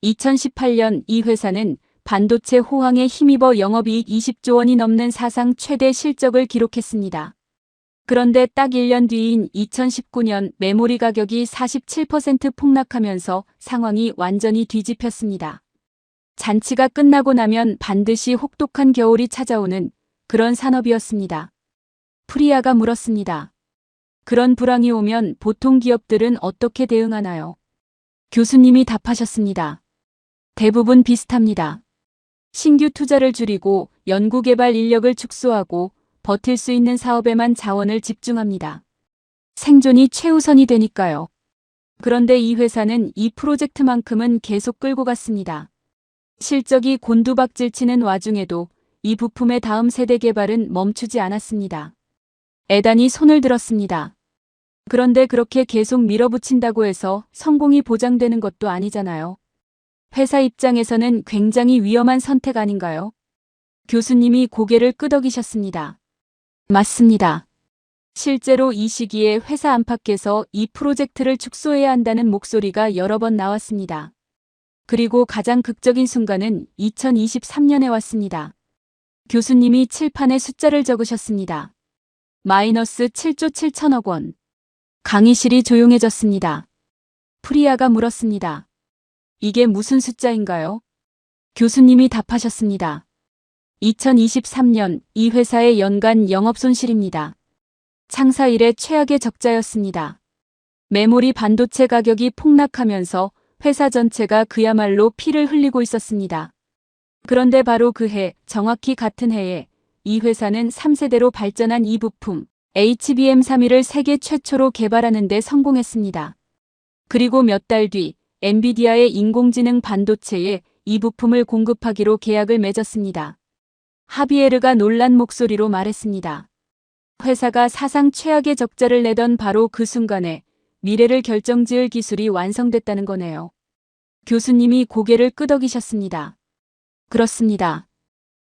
2018년 이 회사는 반도체 호황에 힘입어 영업이익 20조 원이 넘는 사상 최대 실적을 기록했습니다. 그런데 딱 1년 뒤인 2019년 메모리 가격이 47% 폭락하면서 상황이 완전히 뒤집혔습니다. 잔치가 끝나고 나면 반드시 혹독한 겨울이 찾아오는 그런 산업이었습니다. 프리아가 물었습니다. 그런 불황이 오면 보통 기업들은 어떻게 대응하나요? 교수님이 답하셨습니다. 대부분 비슷합니다. 신규 투자를 줄이고 연구개발 인력을 축소하고 버틸 수 있는 사업에만 자원을 집중합니다. 생존이 최우선이 되니까요. 그런데 이 회사는 이 프로젝트만큼은 계속 끌고 갔습니다. 실적이 곤두박질치는 와중에도 이 부품의 다음 세대 개발은 멈추지 않았습니다. 애단이 손을 들었습니다. 그런데 그렇게 계속 밀어붙인다고 해서 성공이 보장되는 것도 아니잖아요. 회사 입장에서는 굉장히 위험한 선택 아닌가요? 교수님이 고개를 끄덕이셨습니다. 맞습니다. 실제로 이 시기에 회사 안팎에서 이 프로젝트를 축소해야 한다는 목소리가 여러 번 나왔습니다. 그리고 가장 극적인 순간은 2023년에 왔습니다. 교수님이 칠판에 숫자를 적으셨습니다. 마이너스 7조 7천억 원. 강의실이 조용해졌습니다. 프리아가 물었습니다. 이게 무슨 숫자인가요? 교수님이 답하셨습니다. 2023년 이 회사의 연간 영업손실입니다. 창사 이래 최악의 적자였습니다. 메모리 반도체 가격이 폭락하면서 회사 전체가 그야말로 피를 흘리고 있었습니다. 그런데 바로 그 해, 정확히 같은 해에 이 회사는 3세대로 발전한 이 부품 HBM3을 세계 최초로 개발하는 데 성공했습니다. 그리고 몇 달 뒤 엔비디아의 인공지능 반도체에 이 부품을 공급하기로 계약을 맺었습니다. 하비에르가 놀란 목소리로 말했습니다. 회사가 사상 최악의 적자를 내던 바로 그 순간에 미래를 결정지을 기술이 완성됐다는 거네요. 교수님이 고개를 끄덕이셨습니다. 그렇습니다.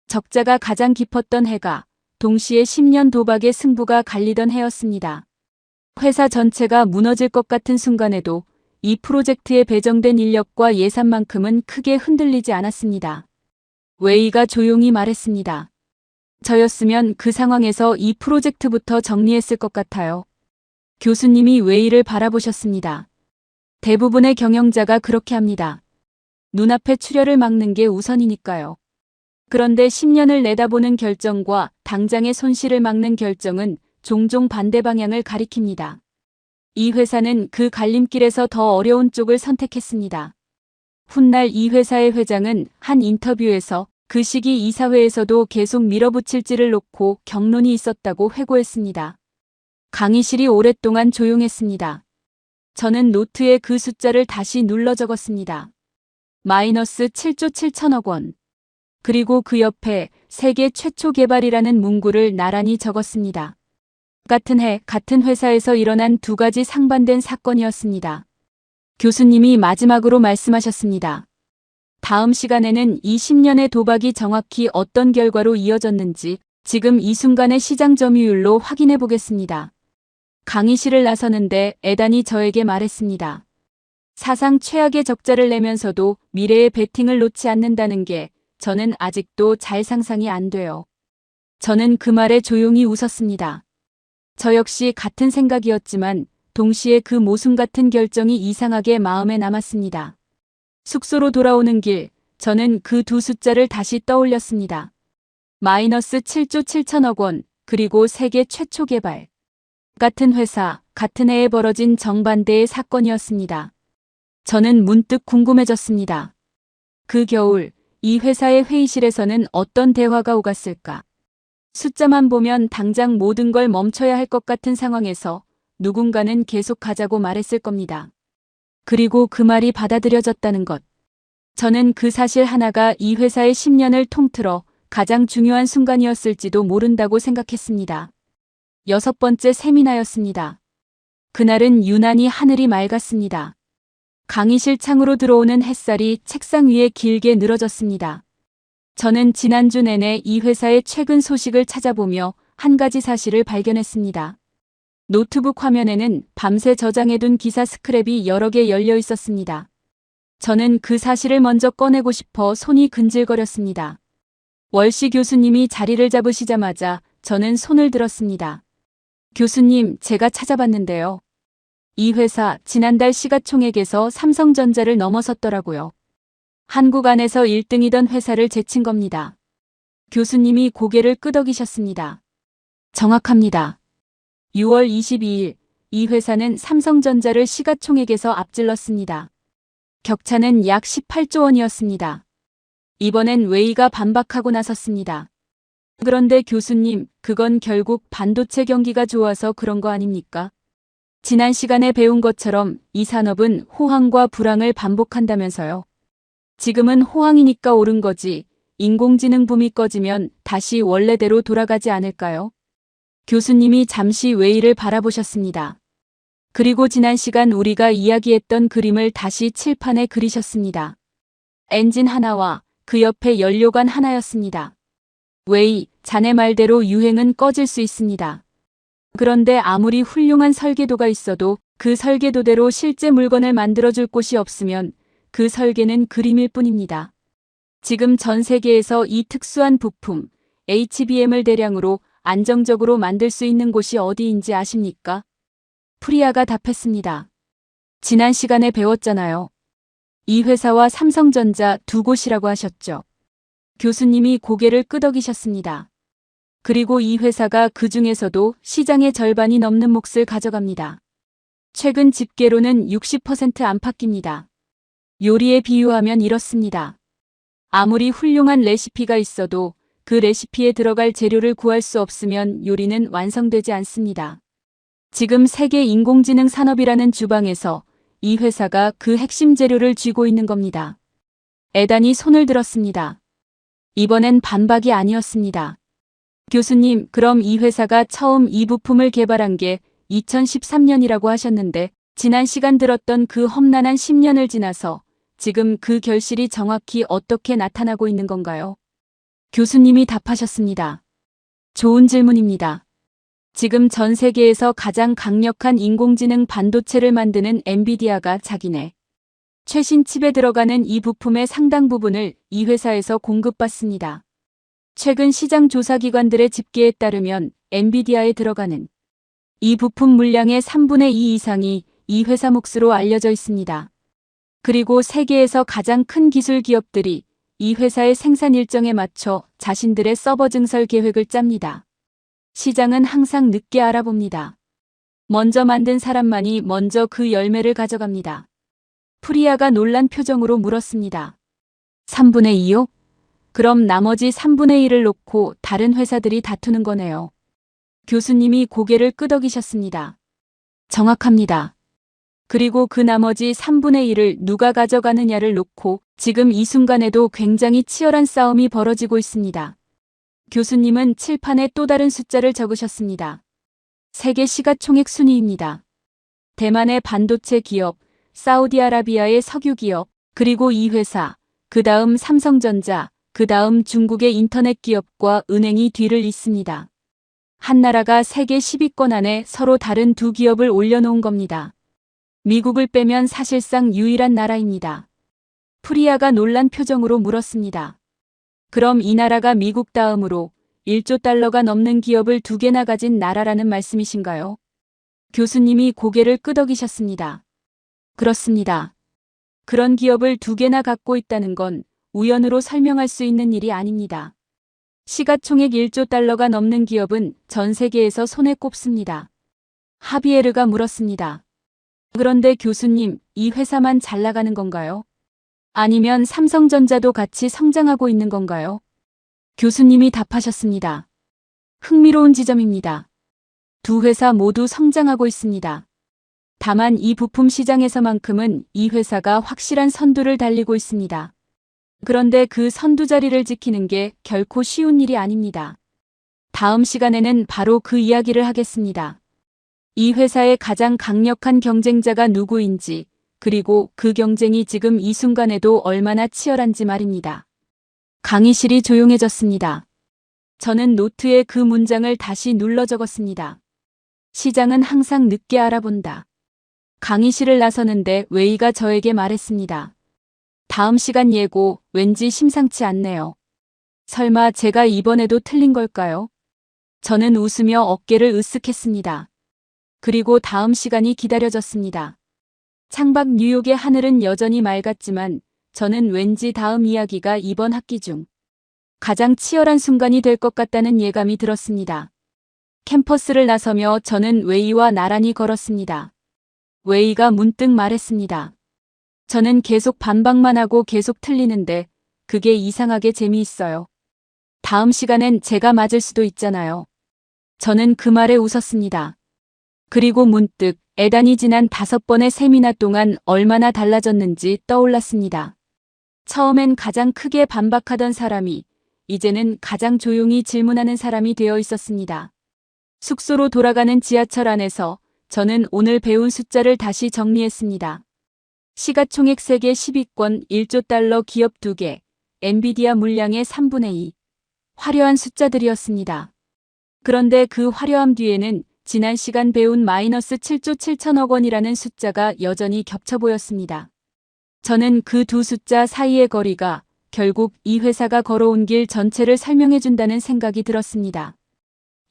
적자가 가장 깊었던 해가 동시에 10년 도박의 승부가 갈리던 해였습니다. 회사 전체가 무너질 것 같은 순간에도 이 프로젝트에 배정된 인력과 예산만큼은 크게 흔들리지 않았습니다. 웨이가 조용히 말했습니다. 저였으면 그 상황에서 이 프로젝트부터 정리했을 것 같아요. 교수님이 웨이를 바라보셨습니다. 대부분의 경영자가 그렇게 합니다. 눈앞의 출혈을 막는 게 우선이니까요. 그런데 10년을 내다보는 결정과 당장의 손실을 막는 결정은 종종 반대 방향을 가리킵니다. 이 회사는 그 갈림길에서 더 어려운 쪽을 선택했습니다. 훗날 이 회사의 회장은 한 인터뷰에서 그 시기 이사회에서도 계속 밀어붙일지를 놓고 격론이 있었다고 회고했습니다. 강의실이 오랫동안 조용했습니다. 저는 노트에 그 숫자를 다시 눌러 적었습니다. 마이너스 7조 7천억 원. 그리고 그 옆에 세계 최초 개발이라는 문구를 나란히 적었습니다. 같은 해, 같은 회사에서 일어난 두 가지 상반된 사건이었습니다. 교수님이 마지막으로 말씀하셨습니다. 다음 시간에는 이 10년의 도박이 정확히 어떤 결과로 이어졌는지 지금 이 순간의 시장 점유율로 확인해 보겠습니다. 강의실을 나서는데 애단이 저에게 말했습니다. 사상 최악의 적자를 내면서도 미래의 베팅을 놓지 않는다는 게 저는 아직도 잘 상상이 안 돼요. 저는 그 말에 조용히 웃었습니다. 저 역시 같은 생각이었지만 동시에 그 모순 같은 결정이 이상하게 마음에 남았습니다. 숙소로 돌아오는 길, 저는 그 두 숫자를 다시 떠올렸습니다. 마이너스 7조 7천억 원, 그리고 세계 최초 개발. 같은 회사, 같은 해에 벌어진 정반대의 사건이었습니다. 저는 문득 궁금해졌습니다. 그 겨울, 이 회사의 회의실에서는 어떤 대화가 오갔을까? 숫자만 보면 당장 모든 걸 멈춰야 할 것 같은 상황에서 누군가는 계속 가자고 말했을 겁니다. 그리고 그 말이 받아들여졌다는 것. 저는 그 사실 하나가 이 회사의 10년을 통틀어 가장 중요한 순간이었을지도 모른다고 생각했습니다. 6번째 세미나였습니다. 그날은 유난히 하늘이 맑았습니다. 강의실 창으로 들어오는 햇살이 책상 위에 길게 늘어졌습니다. 저는 지난주 내내 이 회사의 최근 소식을 찾아보며 한 가지 사실을 발견했습니다. 노트북 화면에는 밤새 저장해둔 기사 스크랩이 여러 개 열려 있었습니다. 저는 그 사실을 먼저 꺼내고 싶어 손이 근질거렸습니다. 월시 교수님이 자리를 잡으시자마자 저는 손을 들었습니다. 교수님, 제가 찾아봤는데요. 이 회사 지난달 시가총액에서 삼성전자를 넘어섰더라고요. 한국 안에서 1등이던 회사를 제친 겁니다. 교수님이 고개를 끄덕이셨습니다. 정확합니다. 6월 22일, 이 회사는 삼성전자를 시가총액에서 앞질렀습니다. 격차는 약 18조 원이었습니다. 이번엔 웨이가 반박하고 나섰습니다. 그런데 교수님, 그건 결국 반도체 경기가 좋아서 그런 거 아닙니까? 지난 시간에 배운 것처럼 이 산업은 호황과 불황을 반복한다면서요. 지금은 호황이니까 오른 거지, 인공지능 붐이 꺼지면 다시 원래대로 돌아가지 않을까요? 교수님이 잠시 웨이를 바라보셨습니다. 그리고 지난 시간 우리가 이야기했던 그림을 다시 칠판에 그리셨습니다. 엔진 하나와 그 옆에 연료관 하나였습니다. 웨이, 자네 말대로 유행은 꺼질 수 있습니다. 그런데 아무리 훌륭한 설계도가 있어도 그 설계도대로 실제 물건을 만들어줄 곳이 없으면 그 설계는 그림일 뿐입니다. 지금 전 세계에서 이 특수한 부품, HBM을 대량으로 안정적으로 만들 수 있는 곳이 어디인지 아십니까? 프리아가 답했습니다. 지난 시간에 배웠잖아요. 이 회사와 삼성전자 두 곳이라고 하셨죠. 교수님이 고개를 끄덕이셨습니다. 그리고 이 회사가 그 중에서도 시장의 절반이 넘는 몫을 가져갑니다. 최근 집계로는 60% 안팎입니다. 요리에 비유하면 이렇습니다. 아무리 훌륭한 레시피가 있어도 그 레시피에 들어갈 재료를 구할 수 없으면 요리는 완성되지 않습니다. 지금 세계 인공지능 산업이라는 주방에서 이 회사가 그 핵심 재료를 쥐고 있는 겁니다. 에단이 손을 들었습니다. 이번엔 반박이 아니었습니다. 교수님, 그럼 이 회사가 처음 이 부품을 개발한 게 2013년이라고 하셨는데 지난 시간 들었던 그 험난한 10년을 지나서 지금 그 결실이 정확히 어떻게 나타나고 있는 건가요? 교수님이 답하셨습니다. 좋은 질문입니다. 지금 전 세계에서 가장 강력한 인공지능 반도체를 만드는 엔비디아가 자기네 최신 칩에 들어가는 이 부품의 상당 부분을 이 회사에서 공급받습니다. 최근 시장 조사기관들의 집계에 따르면 엔비디아에 들어가는 이 부품 물량의 3분의 2 이상이 이 회사 몫으로 알려져 있습니다. 그리고 세계에서 가장 큰 기술 기업들이 이 회사의 생산 일정에 맞춰 자신들의 서버 증설 계획을 짭니다. 시장은 항상 늦게 알아봅니다. 먼저 만든 사람만이 먼저 그 열매를 가져갑니다. 프리아가 놀란 표정으로 물었습니다. 3분의 2요? 그럼 나머지 3분의 1을 놓고 다른 회사들이 다투는 거네요. 교수님이 고개를 끄덕이셨습니다. 정확합니다. 그리고 그 나머지 3분의 1을 누가 가져가느냐를 놓고 지금 이 순간에도 굉장히 치열한 싸움이 벌어지고 있습니다. 교수님은 칠판에 또 다른 숫자를 적으셨습니다. 세계 시가총액 순위입니다. 대만의 반도체 기업, 사우디아라비아의 석유 기업, 그리고 이 회사, 그 다음 삼성전자, 그 다음 중국의 인터넷 기업과 은행이 뒤를 잇습니다. 한 나라가 세계 10위권 안에 서로 다른 두 기업을 올려놓은 겁니다. 미국을 빼면 사실상 유일한 나라입니다. 프리아가 놀란 표정으로 물었습니다. 그럼 이 나라가 미국 다음으로 1조 달러가 넘는 기업을 두 개나 가진 나라라는 말씀이신가요? 교수님이 고개를 끄덕이셨습니다. 그렇습니다. 그런 기업을 두 개나 갖고 있다는 건 우연으로 설명할 수 있는 일이 아닙니다. 시가총액 1조 달러가 넘는 기업은 전 세계에서 손에 꼽습니다. 하비에르가 물었습니다. 그런데 교수님, 이 회사만 잘 나가는 건가요? 아니면 삼성전자도 같이 성장하고 있는 건가요? 교수님이 답하셨습니다. 흥미로운 지점입니다. 두 회사 모두 성장하고 있습니다. 다만 이 부품 시장에서만큼은 이 회사가 확실한 선두를 달리고 있습니다. 그런데 그 선두 자리를 지키는 게 결코 쉬운 일이 아닙니다. 다음 시간에는 바로 그 이야기를 하겠습니다. 이 회사의 가장 강력한 경쟁자가 누구인지, 그리고 그 경쟁이 지금 이 순간에도 얼마나 치열한지 말입니다. 강의실이 조용해졌습니다. 저는 노트에 그 문장을 다시 눌러 적었습니다. 시장은 항상 늦게 알아본다. 강의실을 나서는데 웨이가 저에게 말했습니다. 다음 시간 예고 왠지 심상치 않네요. 설마 제가 이번에도 틀린 걸까요? 저는 웃으며 어깨를 으쓱했습니다. 그리고 다음 시간이 기다려졌습니다. 창밖 뉴욕의 하늘은 여전히 맑았지만 저는 왠지 다음 이야기가 이번 학기 중 가장 치열한 순간이 될 것 같다는 예감이 들었습니다. 캠퍼스를 나서며 저는 웨이와 나란히 걸었습니다. 웨이가 문득 말했습니다. 저는 계속 반박만 하고 계속 틀리는데 그게 이상하게 재미있어요. 다음 시간엔 제가 맞을 수도 있잖아요. 저는 그 말에 웃었습니다. 그리고 문득 에단이 지난 5번의 세미나 동안 얼마나 달라졌는지 떠올랐습니다. 처음엔 가장 크게 반박하던 사람이 이제는 가장 조용히 질문하는 사람이 되어 있었습니다. 숙소로 돌아가는 지하철 안에서 저는 오늘 배운 숫자를 다시 정리했습니다. 시가총액 세계 10위권 1조 달러 기업 2개, 엔비디아 물량의 3분의 2. 화려한 숫자들이었습니다. 그런데 그 화려함 뒤에는 지난 시간 배운 마이너스 7조 7천억 원이라는 숫자가 여전히 겹쳐 보였습니다. 저는 그 두 숫자 사이의 거리가 결국 이 회사가 걸어온 길 전체를 설명해준다는 생각이 들었습니다.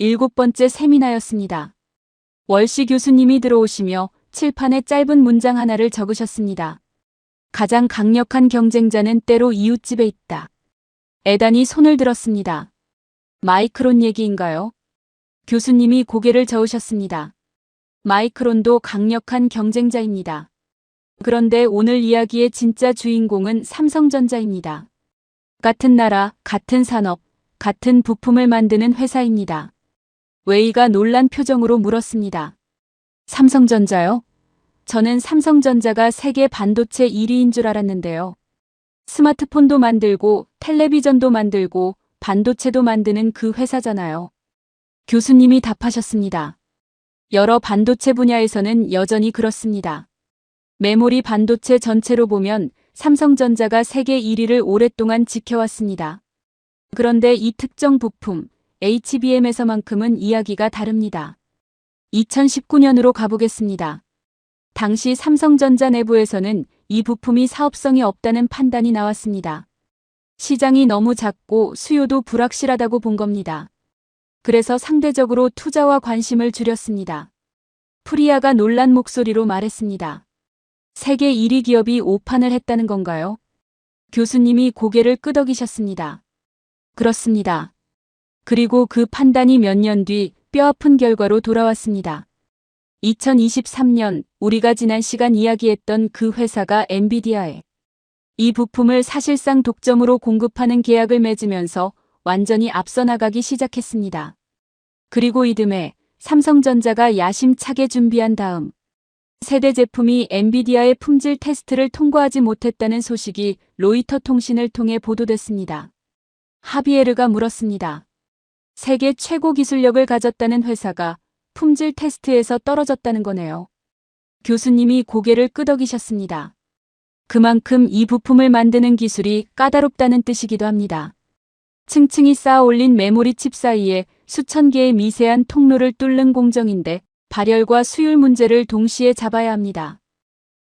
7번째 세미나였습니다. 월시 교수님이 들어오시며 칠판에 짧은 문장 하나를 적으셨습니다. 가장 강력한 경쟁자는 때로 이웃집에 있다. 에단이 손을 들었습니다. 마이크론 얘기인가요? 교수님이 고개를 저으셨습니다. 마이크론도 강력한 경쟁자입니다. 그런데 오늘 이야기의 진짜 주인공은 삼성전자입니다. 같은 나라, 같은 산업, 같은 부품을 만드는 회사입니다. 웨이가 놀란 표정으로 물었습니다. 삼성전자요? 저는 삼성전자가 세계 반도체 1위인 줄 알았는데요. 스마트폰도 만들고 텔레비전도 만들고 반도체도 만드는 그 회사잖아요. 교수님이 답하셨습니다. 여러 반도체 분야에서는 여전히 그렇습니다. 메모리 반도체 전체로 보면 삼성전자가 세계 1위를 오랫동안 지켜왔습니다. 그런데 이 특정 부품, HBM에서만큼은 이야기가 다릅니다. 2019년으로 가보겠습니다. 당시 삼성전자 내부에서는 이 부품이 사업성이 없다는 판단이 나왔습니다. 시장이 너무 작고 수요도 불확실하다고 본 겁니다. 그래서 상대적으로 투자와 관심을 줄였습니다. 프리아가 놀란 목소리로 말했습니다. 세계 1위 기업이 오판을 했다는 건가요? 교수님이 고개를 끄덕이셨습니다. 그렇습니다. 그리고 그 판단이 몇 년 뒤 뼈아픈 결과로 돌아왔습니다. 2023년 우리가 지난 시간 이야기했던 그 회사가 엔비디아에 이 부품을 사실상 독점으로 공급하는 계약을 맺으면서 완전히 앞서 나가기 시작했습니다. 그리고 이듬해 삼성전자가 야심차게 준비한 다음 세대 제품이 엔비디아의 품질 테스트를 통과하지 못했다는 소식이 로이터 통신을 통해 보도됐습니다. 하비에르가 물었습니다. 세계 최고 기술력을 가졌다는 회사가 품질 테스트에서 떨어졌다는 거네요. 교수님이 고개를 끄덕이셨습니다. 그만큼 이 부품을 만드는 기술이 까다롭다는 뜻이기도 합니다. 층층이 쌓아 올린 메모리 칩 사이에 수천 개의 미세한 통로를 뚫는 공정인데 발열과 수율 문제를 동시에 잡아야 합니다.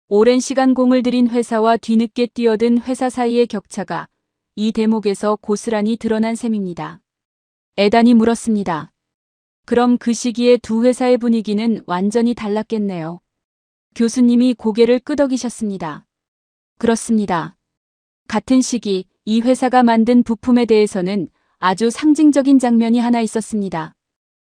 오랜 시간 공을 들인 회사와 뒤늦게 뛰어든 회사 사이의 격차가 이 대목에서 고스란히 드러난 셈입니다. 에단이 물었습니다. 그럼 그 시기에 두 회사의 분위기는 완전히 달랐겠네요. 교수님이 고개를 끄덕이셨습니다. 그렇습니다. 같은 시기 이 회사가 만든 부품에 대해서는 아주 상징적인 장면이 하나 있었습니다.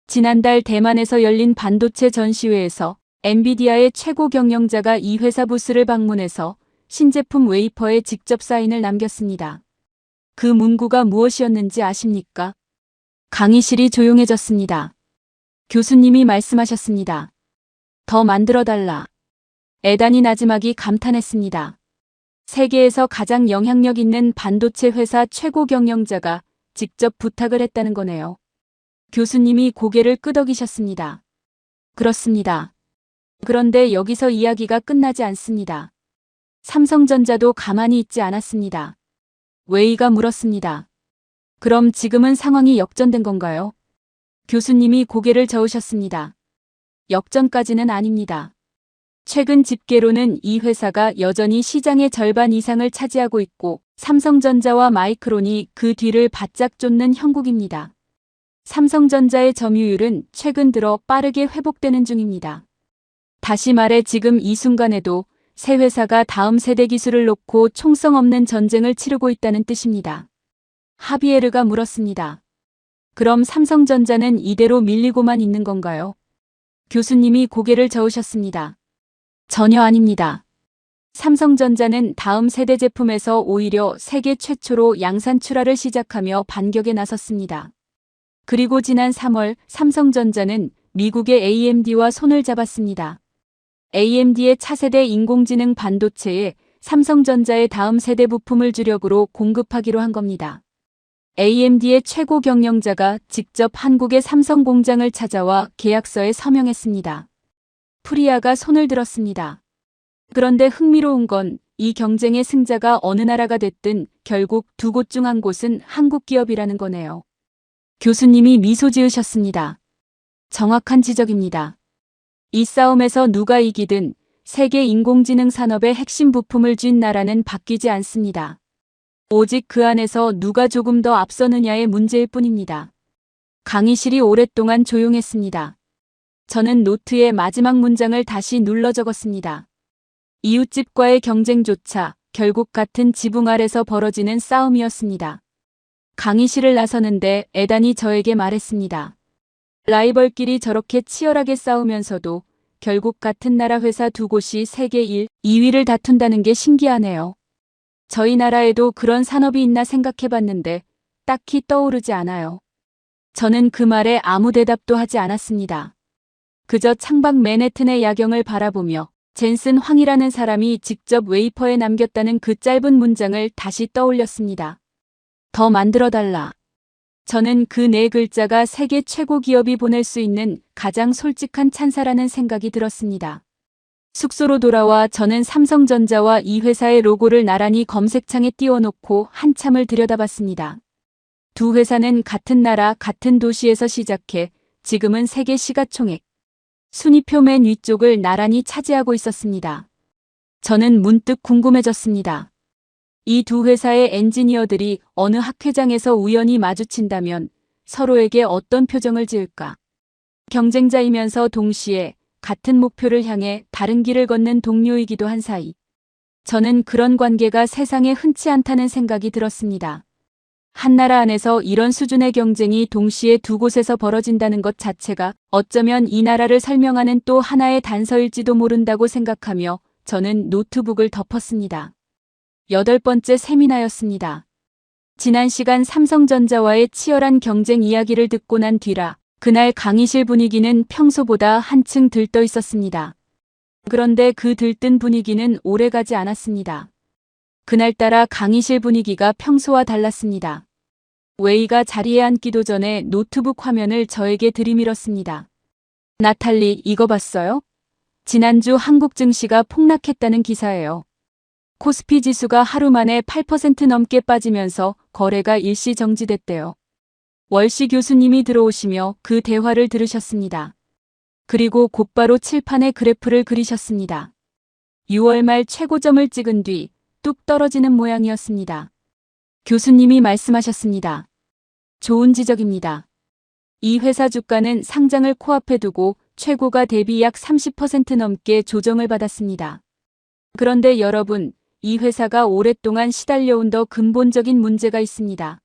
지난달 대만에서 열린 반도체 전시회에서 엔비디아의 최고 경영자가 이 회사 부스를 방문해서 신제품 웨이퍼에 직접 사인을 남겼습니다. 그 문구가 무엇이었는지 아십니까? 강의실이 조용해졌습니다. 교수님이 말씀하셨습니다. 더 만들어달라. 에단이 나지막이 감탄했습니다. 세계에서 가장 영향력 있는 반도체 회사 최고 경영자가 직접 부탁을 했다는 거네요. 교수님이 고개를 끄덕이셨습니다. 그렇습니다. 그런데 여기서 이야기가 끝나지 않습니다. 삼성전자도 가만히 있지 않았습니다. 웨이가 물었습니다. 그럼 지금은 상황이 역전된 건가요? 교수님이 고개를 저으셨습니다. 역전까지는 아닙니다. 최근 집계로는 이 회사가 여전히 시장의 절반 이상을 차지하고 있고 삼성전자와 마이크론이 그 뒤를 바짝 쫓는 형국입니다. 삼성전자의 점유율은 최근 들어 빠르게 회복되는 중입니다. 다시 말해 지금 이 순간에도 새 회사가 다음 세대 기술을 놓고 총성 없는 전쟁을 치르고 있다는 뜻입니다. 하비에르가 물었습니다. 그럼 삼성전자는 이대로 밀리고만 있는 건가요? 교수님이 고개를 저으셨습니다. 전혀 아닙니다. 삼성전자는 다음 세대 제품에서 오히려 세계 최초로 양산 출하를 시작하며 반격에 나섰습니다. 그리고 지난 3월 삼성전자는 미국의 AMD와 손을 잡았습니다. AMD의 차세대 인공지능 반도체에 삼성전자의 다음 세대 부품을 주력으로 공급하기로 한 겁니다. AMD의 최고 경영자가 직접 한국의 삼성 공장을 찾아와 계약서에 서명했습니다. 프리아가 손을 들었습니다. 그런데 흥미로운 건 이 경쟁의 승자가 어느 나라가 됐든 결국 두 곳 중 한 곳은 한국 기업이라는 거네요. 교수님이 미소 지으셨습니다. 정확한 지적입니다. 이 싸움에서 누가 이기든 세계 인공지능 산업의 핵심 부품을 쥔 나라는 바뀌지 않습니다. 오직 그 안에서 누가 조금 더 앞서느냐의 문제일 뿐입니다. 강의실이 오랫동안 조용했습니다. 저는 노트의 마지막 문장을 다시 눌러 적었습니다. 이웃집과의 경쟁조차 결국 같은 지붕 아래서 벌어지는 싸움이었습니다. 강의실을 나서는데 에단이 저에게 말했습니다. 라이벌끼리 저렇게 치열하게 싸우면서도 결국 같은 나라 회사 두 곳이 세계 1, 2위를 다툰다는 게 신기하네요. 저희 나라에도 그런 산업이 있나 생각해봤는데 딱히 떠오르지 않아요. 저는 그 말에 아무 대답도 하지 않았습니다. 그저 창밖 맨해튼의 야경을 바라보며 젠슨 황이라는 사람이 직접 웨이퍼에 남겼다는 그 짧은 문장을 다시 떠올렸습니다. 더 만들어달라. 저는 그 네 글자가 세계 최고 기업이 보낼 수 있는 가장 솔직한 찬사라는 생각이 들었습니다. 숙소로 돌아와 저는 삼성전자와 이 회사의 로고를 나란히 검색창에 띄워놓고 한참을 들여다봤습니다. 두 회사는 같은 나라, 같은 도시에서 시작해 지금은 세계 시가총액 순위표 맨 위쪽을 나란히 차지하고 있었습니다. 저는 문득 궁금해졌습니다. 이 두 회사의 엔지니어들이 어느 학회장에서 우연히 마주친다면 서로에게 어떤 표정을 지을까? 경쟁자이면서 동시에 같은 목표를 향해 다른 길을 걷는 동료이기도 한 사이. 저는 그런 관계가 세상에 흔치 않다는 생각이 들었습니다. 한 나라 안에서 이런 수준의 경쟁이 동시에 두 곳에서 벌어진다는 것 자체가 어쩌면 이 나라를 설명하는 또 하나의 단서일지도 모른다고 생각하며 저는 노트북을 덮었습니다. 8번째 세미나였습니다. 지난 시간 삼성전자와의 치열한 경쟁 이야기를 듣고 난 뒤라 그날 강의실 분위기는 평소보다 한층 들떠 있었습니다. 그런데 그 들뜬 분위기는 오래가지 않았습니다. 그날따라 강의실 분위기가 평소와 달랐습니다. 웨이가 자리에 앉기도 전에 노트북 화면을 저에게 들이밀었습니다. 나탈리, 이거 봤어요? 지난주 한국 증시가 폭락했다는 기사예요. 코스피 지수가 하루 만에 8% 넘게 빠지면서 거래가 일시 정지됐대요. 월시 교수님이 들어오시며 그 대화를 들으셨습니다. 그리고 곧바로 칠판에 그래프를 그리셨습니다. 6월 말 최고점을 찍은 뒤 뚝 떨어지는 모양이었습니다. 교수님이 말씀하셨습니다. 좋은 지적입니다. 이 회사 주가는 상장을 코앞에 두고 최고가 대비 약 30% 넘게 조정을 받았습니다. 그런데 여러분, 이 회사가 오랫동안 시달려온 더 근본적인 문제가 있습니다.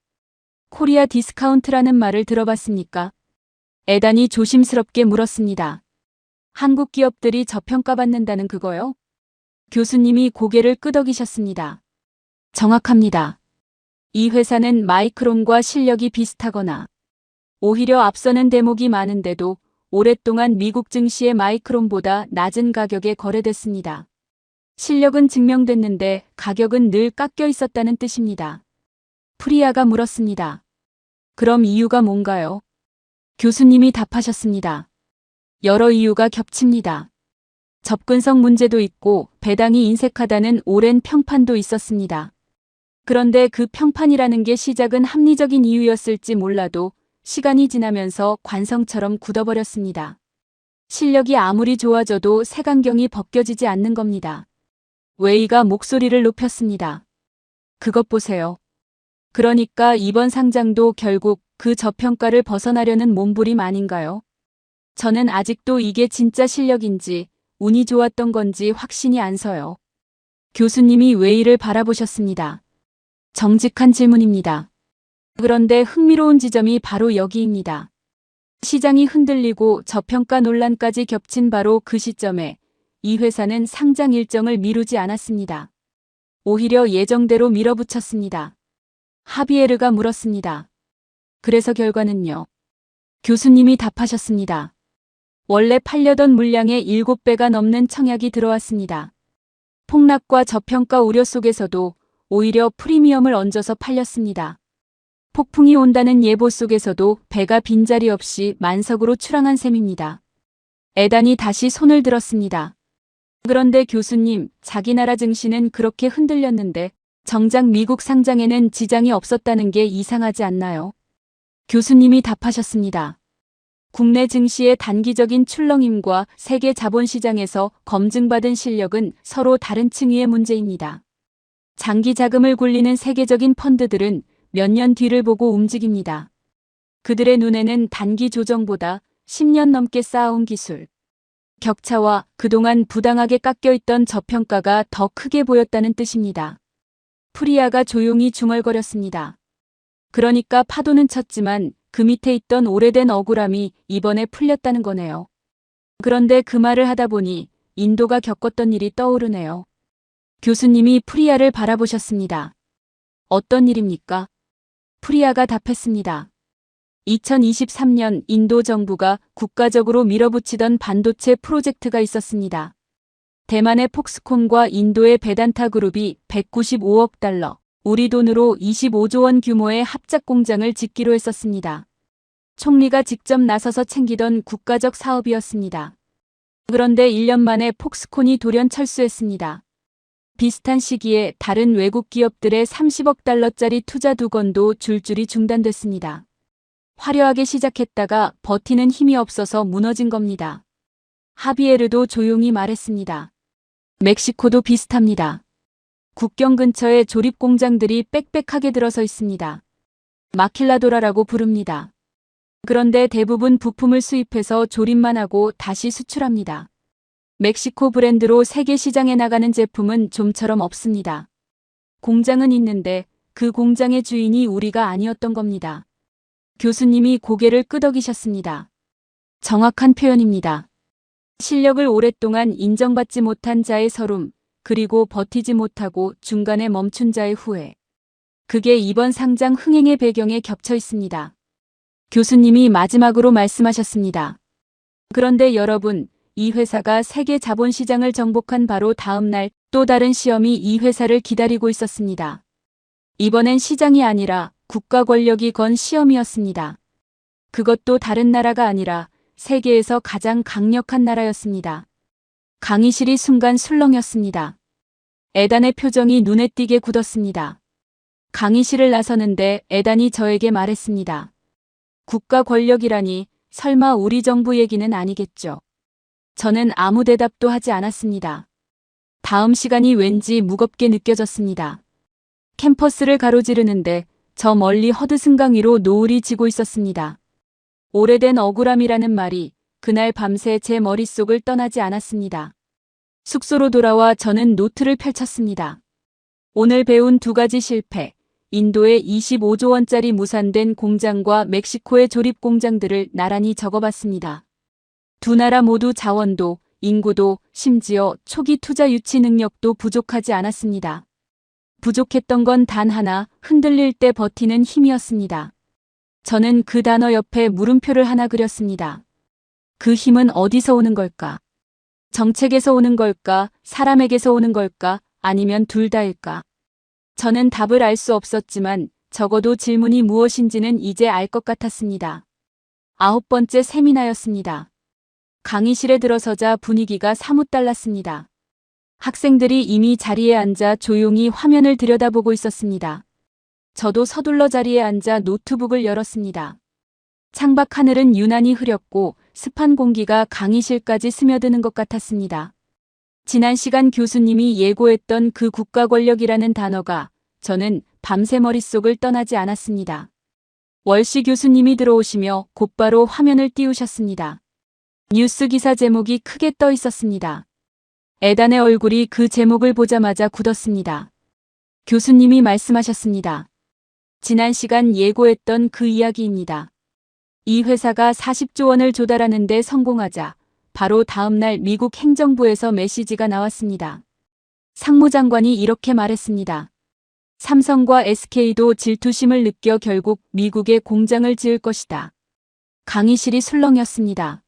코리아 디스카운트라는 말을 들어봤습니까? 에단이 조심스럽게 물었습니다. 한국 기업들이 저평가받는다는 그거요? 교수님이 고개를 끄덕이셨습니다. 정확합니다. 이 회사는 마이크론과 실력이 비슷하거나 오히려 앞서는 대목이 많은데도 오랫동안 미국 증시의 마이크론보다 낮은 가격에 거래됐습니다. 실력은 증명됐는데 가격은 늘 깎여 있었다는 뜻입니다. 프리아가 물었습니다. 그럼 이유가 뭔가요? 교수님이 답하셨습니다. 여러 이유가 겹칩니다. 접근성 문제도 있고 배당이 인색하다는 오랜 평판도 있었습니다. 그런데 그 평판이라는 게 시작은 합리적인 이유였을지 몰라도 시간이 지나면서 관성처럼 굳어버렸습니다. 실력이 아무리 좋아져도 색안경이 벗겨지지 않는 겁니다. 웨이가 목소리를 높였습니다. 그것 보세요. 그러니까 이번 상장도 결국 그 저평가를 벗어나려는 몸부림 아닌가요? 저는 아직도 이게 진짜 실력인지 운이 좋았던 건지 확신이 안 서요. 교수님이 웨이를 바라보셨습니다. 정직한 질문입니다. 그런데 흥미로운 지점이 바로 여기입니다. 시장이 흔들리고 저평가 논란까지 겹친 바로 그 시점에 이 회사는 상장 일정을 미루지 않았습니다. 오히려 예정대로 밀어붙였습니다. 하비에르가 물었습니다. 그래서 결과는요? 교수님이 답하셨습니다. 원래 팔려던 물량의 7배가 넘는 청약이 들어왔습니다. 폭락과 저평가 우려 속에서도 오히려 프리미엄을 얹어서 팔렸습니다. 폭풍이 온다는 예보 속에서도 배가 빈자리 없이 만석으로 출항한 셈입니다. 애단이 다시 손을 들었습니다. 그런데 교수님, 자기 나라 증시는 그렇게 흔들렸는데 정작 미국 상장에는 지장이 없었다는 게 이상하지 않나요? 교수님이 답하셨습니다. 국내 증시의 단기적인 출렁임과 세계 자본시장에서 검증받은 실력은 서로 다른 층위의 문제입니다. 장기 자금을 굴리는 세계적인 펀드들은 몇 년 뒤를 보고 움직입니다. 그들의 눈에는 단기 조정보다 10년 넘게 쌓아온 기술, 격차와 그동안 부당하게 깎여있던 저평가가 더 크게 보였다는 뜻입니다. 프리아가 조용히 중얼거렸습니다. 그러니까 파도는 쳤지만 그 밑에 있던 오래된 억울함이 이번에 풀렸다는 거네요. 그런데 그 말을 하다 보니 인도가 겪었던 일이 떠오르네요. 교수님이 프리아를 바라보셨습니다. 어떤 일입니까? 프리아가 답했습니다. 2023년 인도 정부가 국가적으로 밀어붙이던 반도체 프로젝트가 있었습니다. 대만의 폭스콘과 인도의 베단타 그룹이 195억 달러, 우리 돈으로 25조 원 규모의 합작 공장을 짓기로 했었습니다. 총리가 직접 나서서 챙기던 국가적 사업이었습니다. 그런데 1년 만에 폭스콘이 돌연 철수했습니다. 비슷한 시기에 다른 외국 기업들의 30억 달러짜리 투자 2건도 줄줄이 중단됐습니다. 화려하게 시작했다가 버티는 힘이 없어서 무너진 겁니다. 하비에르도 조용히 말했습니다. 멕시코도 비슷합니다. 국경 근처에 조립 공장들이 빽빽하게 들어서 있습니다. 마킬라도라라고 부릅니다. 그런데 대부분 부품을 수입해서 조립만 하고 다시 수출합니다. 멕시코 브랜드로 세계 시장에 나가는 제품은 좀처럼 없습니다. 공장은 있는데 그 공장의 주인이 우리가 아니었던 겁니다. 교수님이 고개를 끄덕이셨습니다. 정확한 표현입니다. 실력을 오랫동안 인정받지 못한 자의 서름, 그리고 버티지 못하고 중간에 멈춘 자의 후회. 그게 이번 상장 흥행의 배경에 겹쳐 있습니다. 교수님이 마지막으로 말씀하셨습니다. 그런데 여러분, 이 회사가 세계 자본시장을 정복한 바로 다음 날 또 다른 시험이 이 회사를 기다리고 있었습니다. 이번엔 시장이 아니라 국가 권력이 건 시험이었습니다. 그것도 다른 나라가 아니라 세계에서 가장 강력한 나라였습니다. 강의실이 순간 술렁였습니다. 애단의 표정이 눈에 띄게 굳었습니다. 강의실을 나서는데 애단이 저에게 말했습니다. 국가 권력이라니 설마 우리 정부 얘기는 아니겠죠. 저는 아무 대답도 하지 않았습니다. 다음 시간이 왠지 무겁게 느껴졌습니다. 캠퍼스를 가로지르는데 저 멀리 허드슨강 위로 노을이 지고 있었습니다. 오래된 억울함이라는 말이 그날 밤새 제 머릿속을 떠나지 않았습니다. 숙소로 돌아와 저는 노트를 펼쳤습니다. 오늘 배운 2가지 실패, 인도의 25조 원짜리 무산된 공장과 멕시코의 조립 공장들을 나란히 적어봤습니다. 두 나라 모두 자원도, 인구도, 심지어 초기 투자 유치 능력도 부족하지 않았습니다. 부족했던 건 단 하나, 흔들릴 때 버티는 힘이었습니다. 저는 그 단어 옆에 물음표를 하나 그렸습니다. 그 힘은 어디서 오는 걸까? 정책에서 오는 걸까? 사람에게서 오는 걸까? 아니면 둘 다일까? 저는 답을 알 수 없었지만 적어도 질문이 무엇인지는 이제 알 것 같았습니다. 9번째 세미나였습니다. 강의실에 들어서자 분위기가 사뭇 달랐습니다. 학생들이 이미 자리에 앉아 조용히 화면을 들여다보고 있었습니다. 저도 서둘러 자리에 앉아 노트북을 열었습니다. 창밖 하늘은 유난히 흐렸고 습한 공기가 강의실까지 스며드는 것 같았습니다. 지난 시간 교수님이 예고했던 그 국가 권력이라는 단어가 저는 밤새 머릿속을 떠나지 않았습니다. 월시 교수님이 들어오시며 곧바로 화면을 띄우셨습니다. 뉴스 기사 제목이 크게 떠 있었습니다. 에단의 얼굴이 그 제목을 보자마자 굳었습니다. 교수님이 말씀하셨습니다. 지난 시간 예고했던 그 이야기입니다. 이 회사가 40조 원을 조달하는 데 성공하자 바로 다음 날 미국 행정부에서 메시지가 나왔습니다. 상무장관이 이렇게 말했습니다. 삼성과 SK도 질투심을 느껴 결국 미국에 공장을 지을 것이다. 강의실이 술렁였습니다.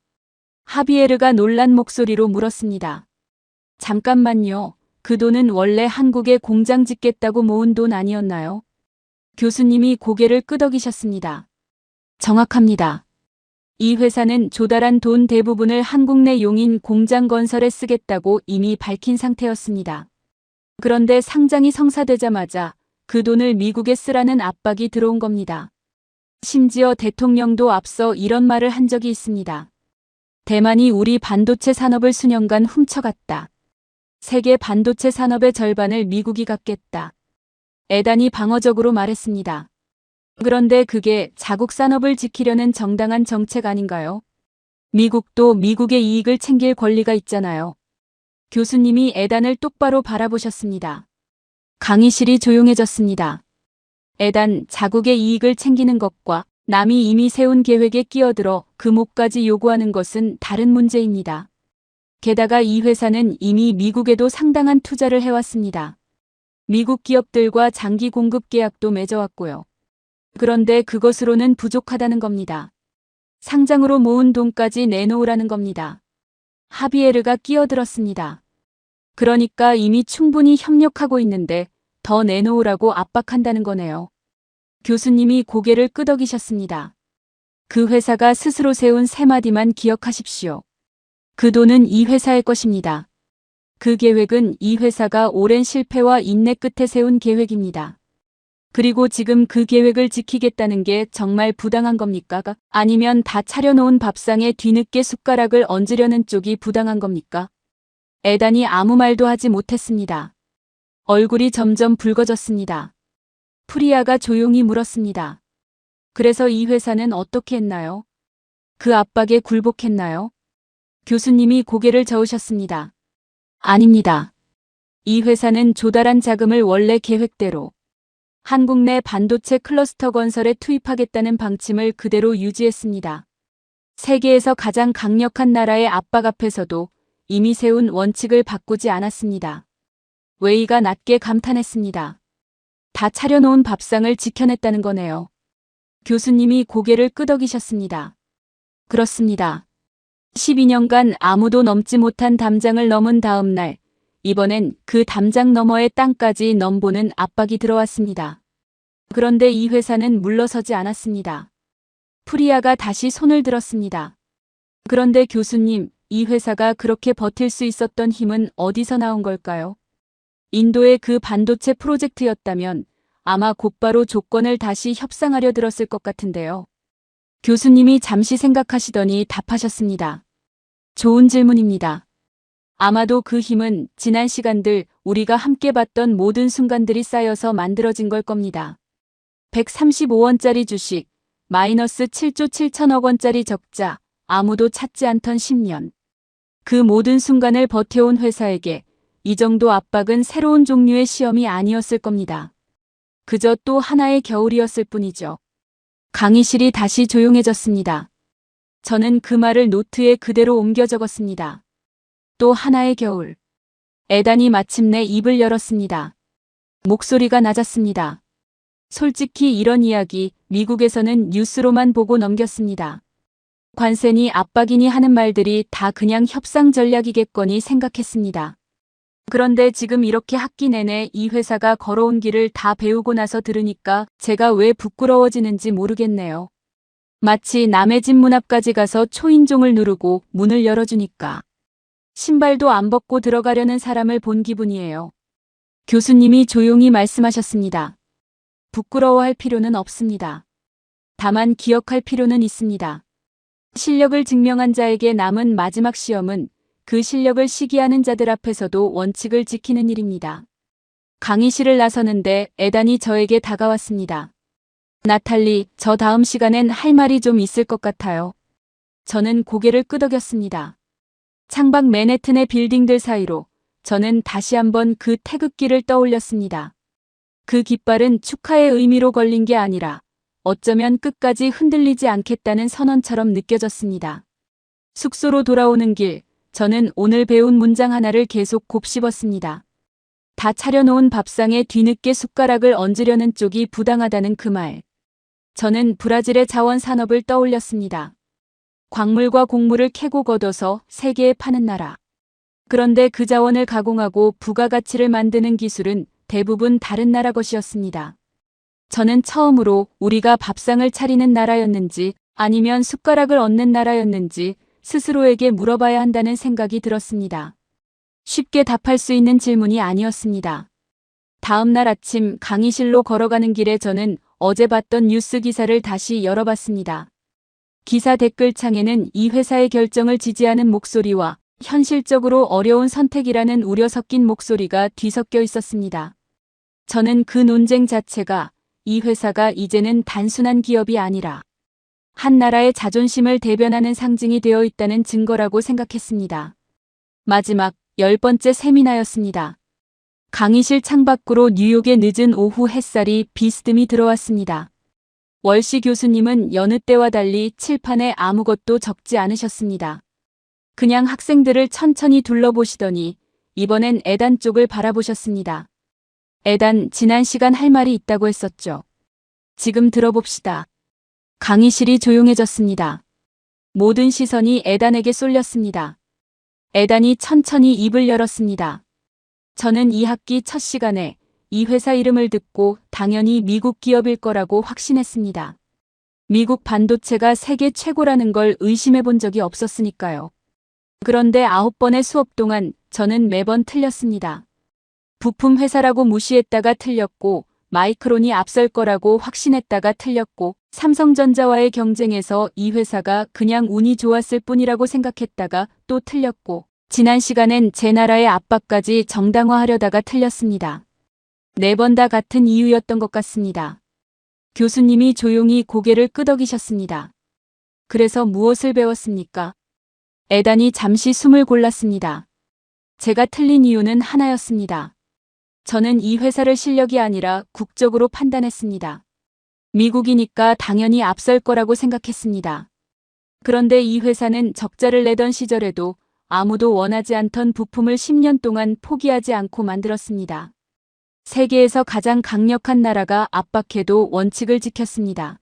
하비에르가 놀란 목소리로 물었습니다. 잠깐만요. 그 돈은 원래 한국에 공장 짓겠다고 모은 돈 아니었나요? 교수님이 고개를 끄덕이셨습니다. 정확합니다. 이 회사는 조달한 돈 대부분을 한국 내 용인 공장 건설에 쓰겠다고 이미 밝힌 상태였습니다. 그런데 상장이 성사되자마자 그 돈을 미국에 쓰라는 압박이 들어온 겁니다. 심지어 대통령도 앞서 이런 말을 한 적이 있습니다. 대만이 우리 반도체 산업을 수년간 훔쳐갔다. 세계 반도체 산업의 절반을 미국이 갖겠다. 에단이 방어적으로 말했습니다. 그런데 그게 자국 산업을 지키려는 정당한 정책 아닌가요? 미국도 미국의 이익을 챙길 권리가 있잖아요. 교수님이 에단을 똑바로 바라보셨습니다. 강의실이 조용해졌습니다. 에단, 자국의 이익을 챙기는 것과 남이 이미 세운 계획에 끼어들어 그 목까지 요구하는 것은 다른 문제입니다. 게다가 이 회사는 이미 미국에도 상당한 투자를 해왔습니다. 미국 기업들과 장기 공급 계약도 맺어왔고요. 그런데 그것으로는 부족하다는 겁니다. 상장으로 모은 돈까지 내놓으라는 겁니다. 하비에르가 끼어들었습니다. 그러니까 이미 충분히 협력하고 있는데 더 내놓으라고 압박한다는 거네요. 교수님이 고개를 끄덕이셨습니다. 그 회사가 스스로 세운 세 마디만 기억하십시오. 그 돈은 이 회사의 것입니다. 그 계획은 이 회사가 오랜 실패와 인내 끝에 세운 계획입니다. 그리고 지금 그 계획을 지키겠다는 게 정말 부당한 겁니까? 아니면 다 차려놓은 밥상에 뒤늦게 숟가락을 얹으려는 쪽이 부당한 겁니까? 에단이 아무 말도 하지 못했습니다. 얼굴이 점점 붉어졌습니다. 프리아가 조용히 물었습니다. 그래서 이 회사는 어떻게 했나요? 그 압박에 굴복했나요? 교수님이 고개를 저으셨습니다. 아닙니다. 이 회사는 조달한 자금을 원래 계획대로 한국 내 반도체 클러스터 건설에 투입하겠다는 방침을 그대로 유지했습니다. 세계에서 가장 강력한 나라의 압박 앞에서도 이미 세운 원칙을 바꾸지 않았습니다. 웨이가 낮게 감탄했습니다. 다 차려놓은 밥상을 지켜냈다는 거네요. 교수님이 고개를 끄덕이셨습니다. 그렇습니다. 12년간 아무도 넘지 못한 담장을 넘은 다음 날, 이번엔 그 담장 너머의 땅까지 넘보는 압박이 들어왔습니다. 그런데 이 회사는 물러서지 않았습니다. 프리아가 다시 손을 들었습니다. 그런데 교수님, 이 회사가 그렇게 버틸 수 있었던 힘은 어디서 나온 걸까요? 인도의 그 반도체 프로젝트였다면 아마 곧바로 조건을 다시 협상하려 들었을 것 같은데요. 교수님이 잠시 생각하시더니 답하셨습니다. 좋은 질문입니다. 아마도 그 힘은 지난 시간들 우리가 함께 봤던 모든 순간들이 쌓여서 만들어진 걸 겁니다. 135원짜리 주식, 마이너스 7조 7천억 원짜리 적자, 아무도 찾지 않던 10년. 그 모든 순간을 버텨온 회사에게 이 정도 압박은 새로운 종류의 시험이 아니었을 겁니다. 그저 또 하나의 겨울이었을 뿐이죠. 강의실이 다시 조용해졌습니다. 저는 그 말을 노트에 그대로 옮겨 적었습니다. 또 하나의 겨울. 에단이 마침내 입을 열었습니다. 목소리가 낮았습니다. 솔직히 이런 이야기 미국에서는 뉴스로만 보고 넘겼습니다. 관세니 압박이니 하는 말들이 다 그냥 협상 전략이겠거니 생각했습니다. 그런데 지금 이렇게 학기 내내 이 회사가 걸어온 길을 다 배우고 나서 들으니까 제가 왜 부끄러워지는지 모르겠네요. 마치 남의 집 문 앞까지 가서 초인종을 누르고 문을 열어주니까 신발도 안 벗고 들어가려는 사람을 본 기분이에요. 교수님이 조용히 말씀하셨습니다. 부끄러워할 필요는 없습니다. 다만 기억할 필요는 있습니다. 실력을 증명한 자에게 남은 마지막 시험은 그 실력을 시기하는 자들 앞에서도 원칙을 지키는 일입니다. 강의실을 나서는데 에단이 저에게 다가왔습니다. 나탈리, 저 다음 시간엔 할 말이 좀 있을 것 같아요. 저는 고개를 끄덕였습니다. 창밖 맨해튼의 빌딩들 사이로 저는 다시 한번 그 태극기를 떠올렸습니다. 그 깃발은 축하의 의미로 걸린 게 아니라 어쩌면 끝까지 흔들리지 않겠다는 선언처럼 느껴졌습니다. 숙소로 돌아오는 길, 저는 오늘 배운 문장 하나를 계속 곱씹었습니다. 다 차려놓은 밥상에 뒤늦게 숟가락을 얹으려는 쪽이 부당하다는 그 말. 저는 브라질의 자원 산업을 떠올렸습니다. 광물과 곡물을 캐고 걷어서 세계에 파는 나라. 그런데 그 자원을 가공하고 부가가치를 만드는 기술은 대부분 다른 나라 것이었습니다. 저는 처음으로 우리가 밥상을 차리는 나라였는지 아니면 숟가락을 얹는 나라였는지 스스로에게 물어봐야 한다는 생각이 들었습니다. 쉽게 답할 수 있는 질문이 아니었습니다. 다음 날 아침 강의실로 걸어가는 길에 저는 어제 봤던 뉴스 기사를 다시 열어봤습니다. 기사 댓글창에는 이 회사의 결정을 지지하는 목소리와 현실적으로 어려운 선택이라는 우려 섞인 목소리가 뒤섞여 있었습니다. 저는 그 논쟁 자체가 이 회사가 이제는 단순한 기업이 아니라 한 나라의 자존심을 대변하는 상징이 되어 있다는 증거라고 생각했습니다. 마지막 10번째 세미나였습니다. 강의실 창밖으로 뉴욕의 늦은 오후 햇살이 비스듬히 들어왔습니다. 월시 교수님은 여느 때와 달리 칠판에 아무것도 적지 않으셨습니다. 그냥 학생들을 천천히 둘러보시더니 이번엔 에단 쪽을 바라보셨습니다. 에단, 지난 시간 할 말이 있다고 했었죠. 지금 들어봅시다. 강의실이 조용해졌습니다. 모든 시선이 에단에게 쏠렸습니다. 에단이 천천히 입을 열었습니다. 저는 이 학기 첫 시간에 이 회사 이름을 듣고 당연히 미국 기업일 거라고 확신했습니다. 미국 반도체가 세계 최고라는 걸 의심해 본 적이 없었으니까요. 그런데 9번의 수업 동안 저는 매번 틀렸습니다. 부품 회사라고 무시했다가 틀렸고, 마이크론이 앞설 거라고 확신했다가 틀렸고, 삼성전자와의 경쟁에서 이 회사가 그냥 운이 좋았을 뿐이라고 생각했다가 또 틀렸고, 지난 시간엔 제 나라의 압박까지 정당화하려다가 틀렸습니다. 4번 다 같은 이유였던 것 같습니다. 교수님이 조용히 고개를 끄덕이셨습니다. 그래서 무엇을 배웠습니까? 에단이 잠시 숨을 골랐습니다. 제가 틀린 이유는 하나였습니다. 저는 이 회사를 실력이 아니라 국적으로 판단했습니다. 미국이니까 당연히 앞설 거라고 생각했습니다. 그런데 이 회사는 적자를 내던 시절에도 아무도 원하지 않던 부품을 10년 동안 포기하지 않고 만들었습니다. 세계에서 가장 강력한 나라가 압박해도 원칙을 지켰습니다.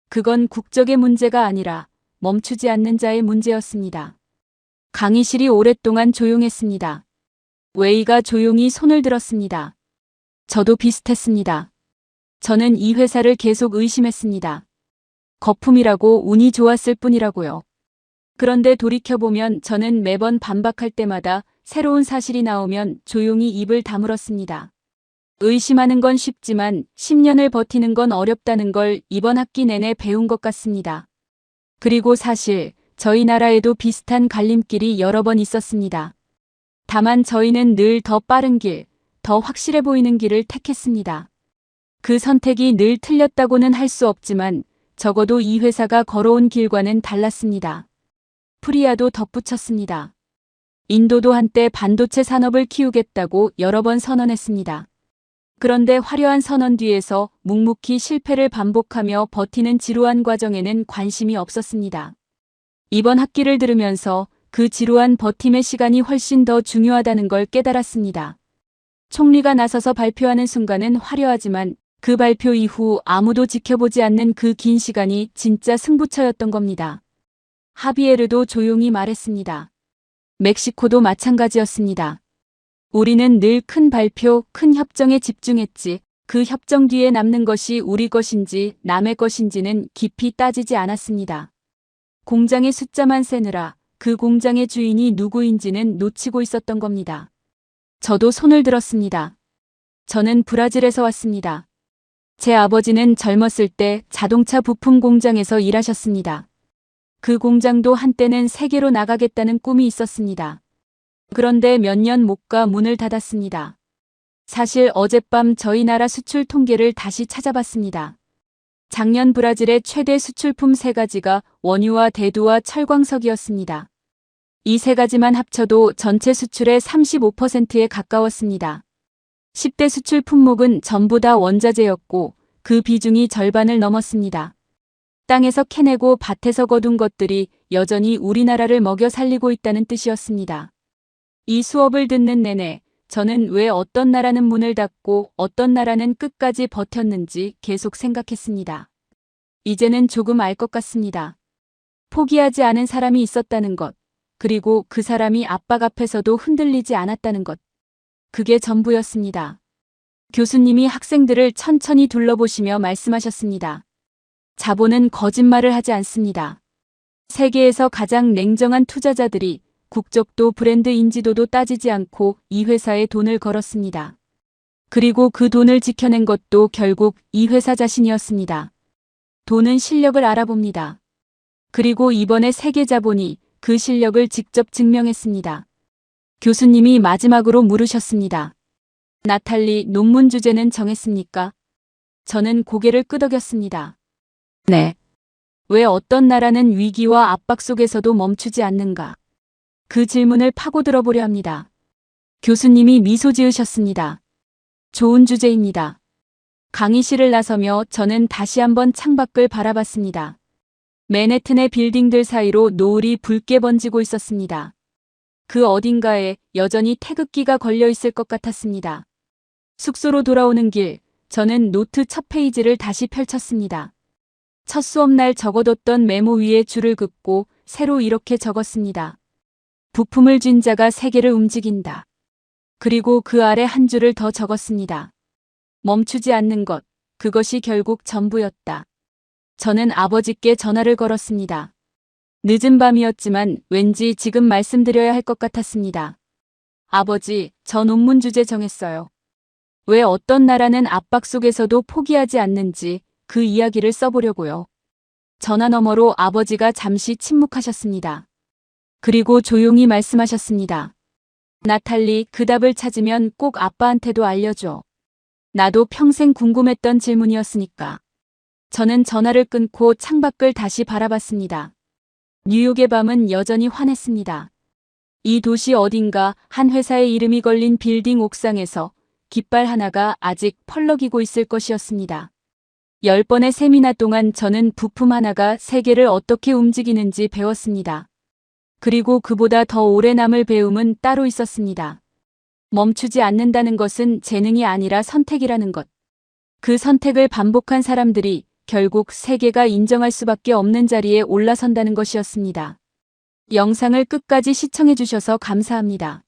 그건 국적의 문제가 아니라 멈추지 않는 자의 문제였습니다. 강의실이 오랫동안 조용했습니다. 웨이가 조용히 손을 들었습니다. 저도 비슷했습니다. 저는 이 회사를 계속 의심했습니다. 거품이라고 운이 좋았을 뿐이라고요. 그런데 돌이켜보면 저는 매번 반박할 때마다 새로운 사실이 나오면 조용히 입을 다물었습니다. 의심하는 건 쉽지만 10년을 버티는 건 어렵다는 걸 이번 학기 내내 배운 것 같습니다. 그리고 사실 저희 나라에도 비슷한 갈림길이 여러 번 있었습니다. 다만 저희는 늘 더 빠른 길, 더 확실해 보이는 길을 택했습니다. 그 선택이 늘 틀렸다고는 할 수 없지만 적어도 이 회사가 걸어온 길과는 달랐습니다. 프리아도 덧붙였습니다. 인도도 한때 반도체 산업을 키우겠다고 여러 번 선언했습니다. 그런데 화려한 선언 뒤에서 묵묵히 실패를 반복하며 버티는 지루한 과정에는 관심이 없었습니다. 이번 학기를 들으면서 그 지루한 버팀의 시간이 훨씬 더 중요하다는 걸 깨달았습니다. 총리가 나서서 발표하는 순간은 화려하지만 그 발표 이후 아무도 지켜보지 않는 그 긴 시간이 진짜 승부처였던 겁니다. 하비에르도 조용히 말했습니다. 멕시코도 마찬가지였습니다. 우리는 늘 큰 발표, 큰 협정에 집중했지. 그 협정 뒤에 남는 것이 우리 것인지 남의 것인지는 깊이 따지지 않았습니다. 공장의 숫자만 세느라 그 공장의 주인이 누구인지는 놓치고 있었던 겁니다. 저도 손을 들었습니다. 저는 브라질에서 왔습니다. 제 아버지는 젊었을 때 자동차 부품 공장에서 일하셨습니다. 그 공장도 한때는 세계로 나가겠다는 꿈이 있었습니다. 그런데 몇 년 못 가 문을 닫았습니다. 사실 어젯밤 저희 나라 수출 통계를 다시 찾아봤습니다. 작년 브라질의 최대 수출품 3가지가 원유와 대두와 철광석이었습니다. 이 3가지만 합쳐도 전체 수출의 35%에 가까웠습니다. 10대 수출 품목은 전부 다 원자재였고 그 비중이 절반을 넘었습니다. 땅에서 캐내고 밭에서 거둔 것들이 여전히 우리나라를 먹여 살리고 있다는 뜻이었습니다. 이 수업을 듣는 내내 저는 왜 어떤 나라는 문을 닫고 어떤 나라는 끝까지 버텼는지 계속 생각했습니다. 이제는 조금 알 것 같습니다. 포기하지 않은 사람이 있었다는 것, 그리고 그 사람이 압박 앞에서도 흔들리지 않았다는 것. 그게 전부였습니다. 교수님이 학생들을 천천히 둘러보시며 말씀하셨습니다. 자본은 거짓말을 하지 않습니다. 세계에서 가장 냉정한 투자자들이 국적도 브랜드 인지도도 따지지 않고 이 회사에 돈을 걸었습니다. 그리고 그 돈을 지켜낸 것도 결국 이 회사 자신이었습니다. 돈은 실력을 알아봅니다. 그리고 이번에 세계 자본이 그 실력을 직접 증명했습니다. 교수님이 마지막으로 물으셨습니다. 나탈리, 논문 주제는 정했습니까? 저는 고개를 끄덕였습니다. 네. 왜 어떤 나라는 위기와 압박 속에서도 멈추지 않는가? 그 질문을 파고들어 보려 합니다. 교수님이 미소 지으셨습니다. 좋은 주제입니다. 강의실을 나서며 저는 다시 한번 창밖을 바라봤습니다. 맨해튼의 빌딩들 사이로 노을이 붉게 번지고 있었습니다. 그 어딘가에 여전히 태극기가 걸려 있을 것 같았습니다. 숙소로 돌아오는 길, 저는 노트 첫 페이지를 다시 펼쳤습니다. 첫 수업날 적어뒀던 메모 위에 줄을 긋고 새로 이렇게 적었습니다. 부품을 쥔 자가 세계를 움직인다. 그리고 그 아래 한 줄을 더 적었습니다. 멈추지 않는 것, 그것이 결국 전부였다. 저는 아버지께 전화를 걸었습니다. 늦은 밤이었지만 왠지 지금 말씀드려야 할 것 같았습니다. 아버지, 저 논문 주제 정했어요. 왜 어떤 나라는 압박 속에서도 포기하지 않는지 그 이야기를 써보려고요. 전화 너머로 아버지가 잠시 침묵하셨습니다. 그리고 조용히 말씀하셨습니다. 나탈리, 그 답을 찾으면 꼭 아빠한테도 알려줘. 나도 평생 궁금했던 질문이었으니까. 저는 전화를 끊고 창밖을 다시 바라봤습니다. 뉴욕의 밤은 여전히 환했습니다. 이 도시 어딘가 한 회사의 이름이 걸린 빌딩 옥상에서 깃발 하나가 아직 펄럭이고 있을 것이었습니다. 10번의 세미나 동안 저는 부품 하나가 세계를 어떻게 움직이는지 배웠습니다. 그리고 그보다 더 오래 남을 배움은 따로 있었습니다. 멈추지 않는다는 것은 재능이 아니라 선택이라는 것. 그 선택을 반복한 사람들이 결국 세계가 인정할 수밖에 없는 자리에 올라선다는 것이었습니다. 영상을 끝까지 시청해 주셔서 감사합니다.